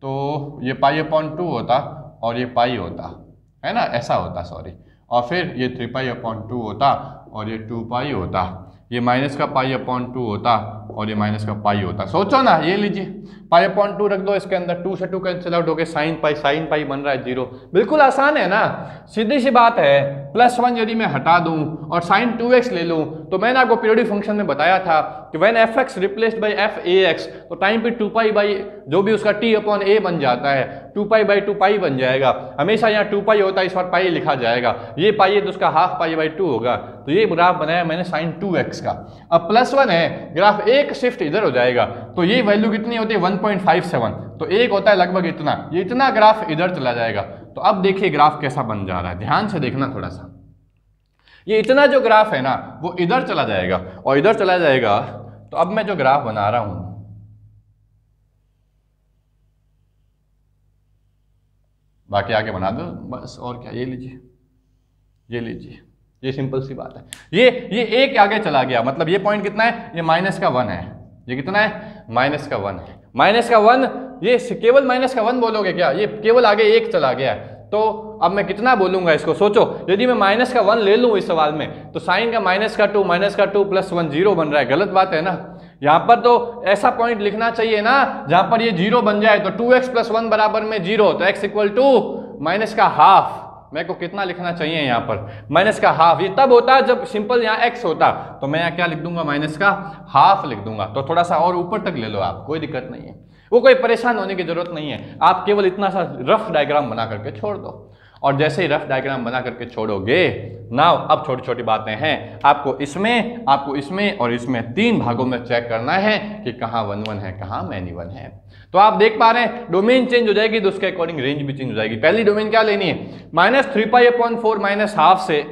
तो ये π/2 होता और ये पाई होता है ना, ऐसा होता, सॉरी, और फिर ये 3π/2 होता और ये 2π होता, ये माइनस का π/2 होता और ये माइनस का पाई होता, सोचो ना, ये लीजिए π/2 रख दो इसके अंदर, 2 से 2 कैंसिल आउट हो गए, sin π बन रहा है 0, बिल्कुल आसान है ना, सीधी सी बात है। +1 यदि मैं हटा दूं और sin 2x ले लूं, तो मैंने आपको पीरियोडिक फंक्शन में बताया था कि when fx replaced by f(ax), तो टाइम पे 2π जो भी उसका t/a बन जाता है, 2π/2π बन जाएगा, हमेशा यहाँ 2π होता है, इस बार पाई लिखा जाएगा, ये पाई है तो उसका ½ π/2 होगा, तो ये ग्राफ बनाया मैंने sin 2x का। अब +1 है, ग्राफ एक शिफ्ट इधर हो जाएगा, तो ये वैल्यू कितनी होती है 1.57, तो एक होता है लगभग इतना, ये इतना ग्राफ इधर चला जाएगा। तो अब देखिए ग्राफ कैसा बन जा रहा है, ध्यान से देखना थोड़ा सा, ये इतना जो ग्राफ है ना वो इधर चला जाएगा, और इधर चला जाएगा, तो अब मैं जो ग्राफ बना रहा हूं, बाकी आगे बना दो बस, और क्या, ये लीजिए, ये सिंपल सी बात है, ये एक आगे चला गया, मतलब ये पॉइंट कितना है, ये -1 है, ये कितना है -1 है, -1, ये केवल -1 बोलोगे क्या, ये केवल आगे एक चला गया है, तो अब मैं कितना बोलूंगा इसको, सोचो, यदि मैं -1 ले लूं इस सवाल में, तो साइन का -2 + 1 0 बन रहा है, गलत बात है ना, यहाँ पर तो ऐसा पॉइंट लिखना चाहिए ना जहां पर ये 0 बन जाए, तो 2x + 1 बराबर में 0, तो x = -½ मेरे को कितना लिखना चाहिए यहाँ पर, माइनस का हाफ। ये तब होता जब सिंपल यहाँ एक्स होता, तो मैं यहाँ क्या लिख दूंगा, माइनस का हाफ लिख दूंगा। तो थोड़ा सा और ऊपर तक ले लो आप, कोई दिक्कत नहीं है, वो कोई परेशान होने की जरूरत नहीं है। आप केवल इतना सा रफ डायग्राम बना करके छोड़ दो, और जैसे ही रफ डायग्राम बना करके छोड़ोगे, नाउ अब छोटी छोटी बातें हैं, आपको इसमें और इसमें 3 भागों में चेक करना है कि कहाँ 1 1 है, कहाँ मैनी 1 है। तो आप देख पा रहे हैं डोमेन चेंज हो जाएगी तो उसके अकॉर्डिंग रेंज भी चेंज हो जाएगी। पहली डोमेन क्या लेनी है, -3π/4 माइनस हाफ से,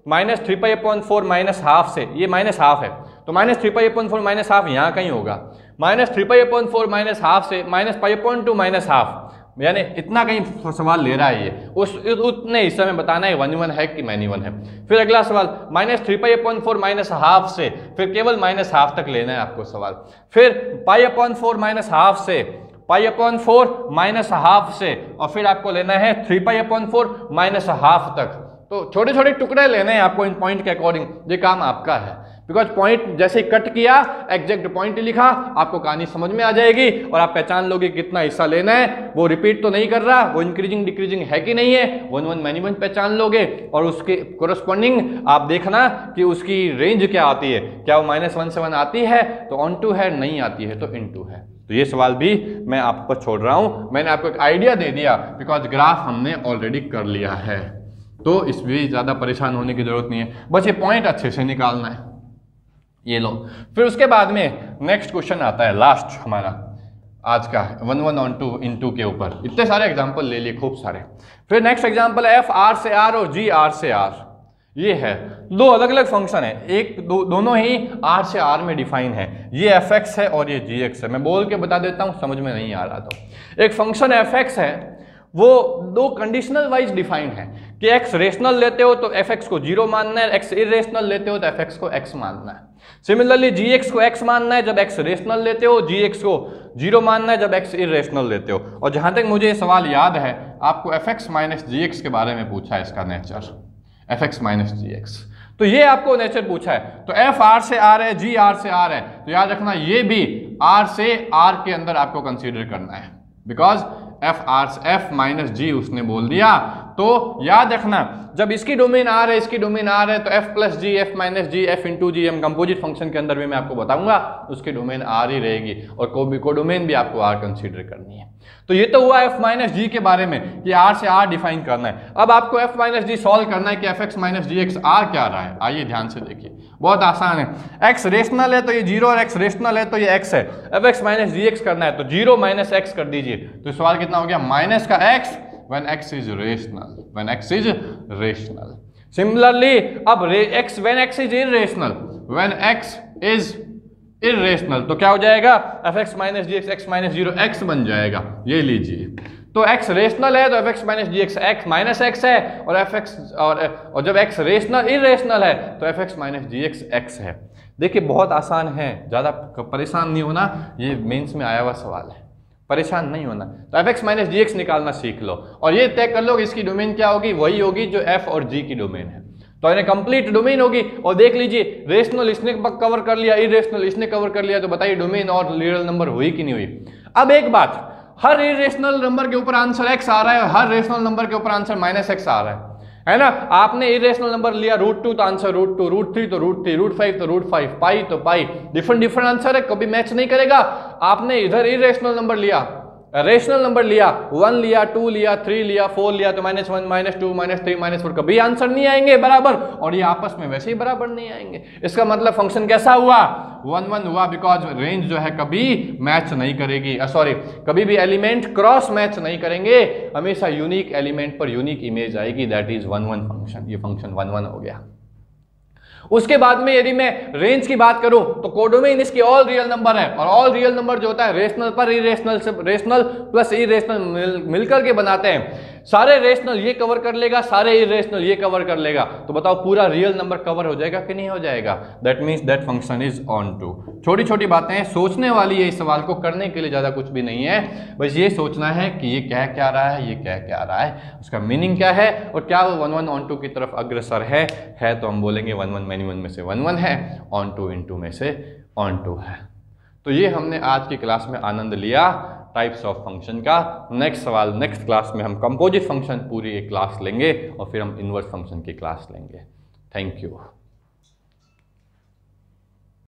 -3π/4 माइनस हाफ से, ये माइनस हाफ है तो -3π/4 माइनस हाफ यहाँ कहीं होगा, -3π/4 माइनस हाफ से -π/2 माइनस हाफ, यानी इतना कहीं सवाल ले रहा है ये, उतने हिस्से में बताना है 1 1 है कि मैनी 1 है। फिर अगला सवाल -3π/4 माइनस हाफ से, फिर केवल माइनस हाफ तक लेना है आपको सवाल। फिर π/4 माइनस हाफ से, π/4 माइनस हाफ से, और फिर आपको लेना है 3π/4 माइनस हाफ तक। तो छोटे छोटे टुकड़े लेने हैं आपको इन पॉइंट के अकॉर्डिंग, ये काम आपका है। बिकॉज पॉइंट जैसे ही कट किया, एग्जैक्ट पॉइंट लिखा, आपको कहानी समझ में आ जाएगी और आप पहचान लोगे कितना हिस्सा लेना है। वो रिपीट तो नहीं कर रहा, वो इंक्रीजिंग डिक्रीजिंग है कि नहीं है, 1 1 मैनी 1 पहचान लोगे, और उसके कोरस्पॉन्डिंग आप देखना कि उसकी रेंज क्या आती है, क्या वो -1 से 1 आती है तो ऑन टू है, नहीं आती है तो इन टू है। तो ये सवाल भी मैं आपको छोड़ रहा हूं, मैंने आपको एक आइडिया दे दिया, बिकॉज ग्राफ हमने ऑलरेडी कर लिया है, तो इसमें ज़्यादा परेशान होने की जरूरत नहीं है, बस ये पॉइंट अच्छे से निकालना है। ये लो, फिर उसके बाद में नेक्स्ट क्वेश्चन आता है, लास्ट हमारा आज का 1 1 ऑन टू इन टू के ऊपर। इतने सारे एग्जाम्पल ले लिए, खूब सारे। फिर नेक्स्ट एग्जाम्पल है एफ आर से आर और जी आर से आर। ये है 2 अलग अलग फंक्शन है, दोनों ही आर से आर में डिफाइन है। ये एफ एक्स है और ये जी एक्स है। मैं बोल के बता देता हूँ, समझ में नहीं आ रहा तो एक फंक्शन एफ एक्स है, वो 2 कंडीशनल वाइज डिफाइंड है कि x रेशनल लेते हो तो fx को 0 मानना है, x इरेशनल लेते हो तो fx को x मानना है। सिमिलरली gx को x मानना है जब x रेशनल लेते हो, gx को 0 मानना है जब x इरेशनल लेते हो। और जहां तक मुझे ये सवाल याद है, आपको fx माइनस gx के बारे में पूछा है, इसका नेचर fx माइनस gx, तो ये आपको नेचर पूछा है। तो f r से r है, g r से r है, तो याद रखना ये भी r से r के अंदर आपको कंसीडर करना है, बिकॉज f माइनस जी उसने बोल दिया। तो याद रखना जब इसकी डोमेन आर है, इसकी डोमेन आर है, तो f प्लस जी, f माइनस जी, f इंटू जी, हम कंपोजिट फंक्शन के अंदर भी मैं आपको बताऊंगा, उसकी डोमेन आर ही रहेगी और को डोमेन भी आपको आर कंसीडर करनी है। तो ये तो हुआ f माइनस जी के बारे में कि r से r डिफाइन करना है। अब आपको f माइनस जी सॉल्व करना है कि fx माइनस जी एक्स r क्या रहा है। आइए ध्यान से देखिए, बहुत आसान है। x रेशनल है तो ये 0 और x रेशनल है तो ये x है। fx माइनस जी एक्स करना है तो 0 माइनस x कर दीजिए, तो सवाल कितना हो गया, माइनस का x when x is rational, when x is rational. Similarly, अब x when x is irrational, when x is irrational तो क्या हो जाएगा, fx माइनस जी एक्स x माइनस 0 x बन जाएगा। ये लीजिए, तो x रेशनल है तो fx माइनस जी एक्स x माइनस x है, और fx और जब x रेशनल इरेशनल है तो fx माइनस जी एक्स x है। देखिए बहुत आसान है, ज़्यादा परेशान नहीं होना, ये मेंस में आया हुआ सवाल है, परेशान नहीं होना। तो fx माइनस जी एक्स निकालना सीख लो और ये तय कर लो कि इसकी डोमेन क्या होगी, वही होगी जो f और g की डोमेन है। तो इन्हें कंप्लीट डोमेन होगी। और देख लीजिए, रेशनल इसने कवर कर लिया, इरेशनल इसने कवर कर लिया, तो बताइए डोमेन और रियल नंबर हुई कि नहीं हुई। अब एक बात, हर इरेशनल नंबर के ऊपर आंसर x आ रहा है और हर रेशनल नंबर के ऊपर आंसर माइनस x आ रहा है ना। आपने इरेशनल नंबर लिया √2 तो आंसर √2, √3 तो √3, √5 तो √5, पाई तो पाई, डिफरेंट आंसर है, कभी मैच नहीं करेगा। आपने इधर इरेशनल नंबर लिया, रेशनल नंबर लिया, 1 लिया, 2 लिया, 3 लिया, 4 लिया, तो -1, -2, -3, -4 कभी आंसर नहीं आएंगे बराबर, और ये आपस में वैसे ही बराबर नहीं आएंगे। इसका मतलब फंक्शन कैसा हुआ, 1 1 हुआ, बिकॉज रेंज जो है कभी मैच नहीं करेगी, सॉरी कभी भी एलिमेंट क्रॉस मैच नहीं करेंगे, हमेशा यूनिक एलिमेंट पर यूनिक इमेज आएगी, दैट इज 1 1 फंक्शन। ये फंक्शन 1 1 हो गया। उसके बाद में यदि मैं रेंज की बात करूं तो कोडोमेन इसकी ऑल रियल नंबर है, और ऑल रियल नंबर जो होता है रेशनल पर इरेशनल से, रेशनल प्लस इरेशनल मिलकर के बनाते हैं। सारे रेशनल ये कवर कर लेगा, सारे इरेशनल ये कवर कर लेगा, तो बताओ पूरा रियल नंबर कवर हो जाएगा कि नहीं हो जाएगा। That means that function is onto टू। छोटी छोटी बातें हैं, सोचने वाली है, इस सवाल को करने के लिए ज़्यादा कुछ भी नहीं है, बस ये सोचना है कि ये कह क्या रहा है, ये कह क्या रहा है, उसका मीनिंग क्या है, और क्या वो 1 1 ऑन टू की तरफ अग्रसर है तो हम बोलेंगे 1 1 मैनी 1 में से 1 1 है, ऑन टू इन टू में से ऑन टू है। तो ये हमने आज की क्लास में आनंद लिया। टाइप्स ऑफ फंक्शन का। नेक्स्ट सवाल नेक्स्ट क्लास में हम कंपोजिट फंक्शन पूरी एक क्लास लेंगे और फिर हम इनवर्स फंक्शन की क्लास लेंगे। Thank you.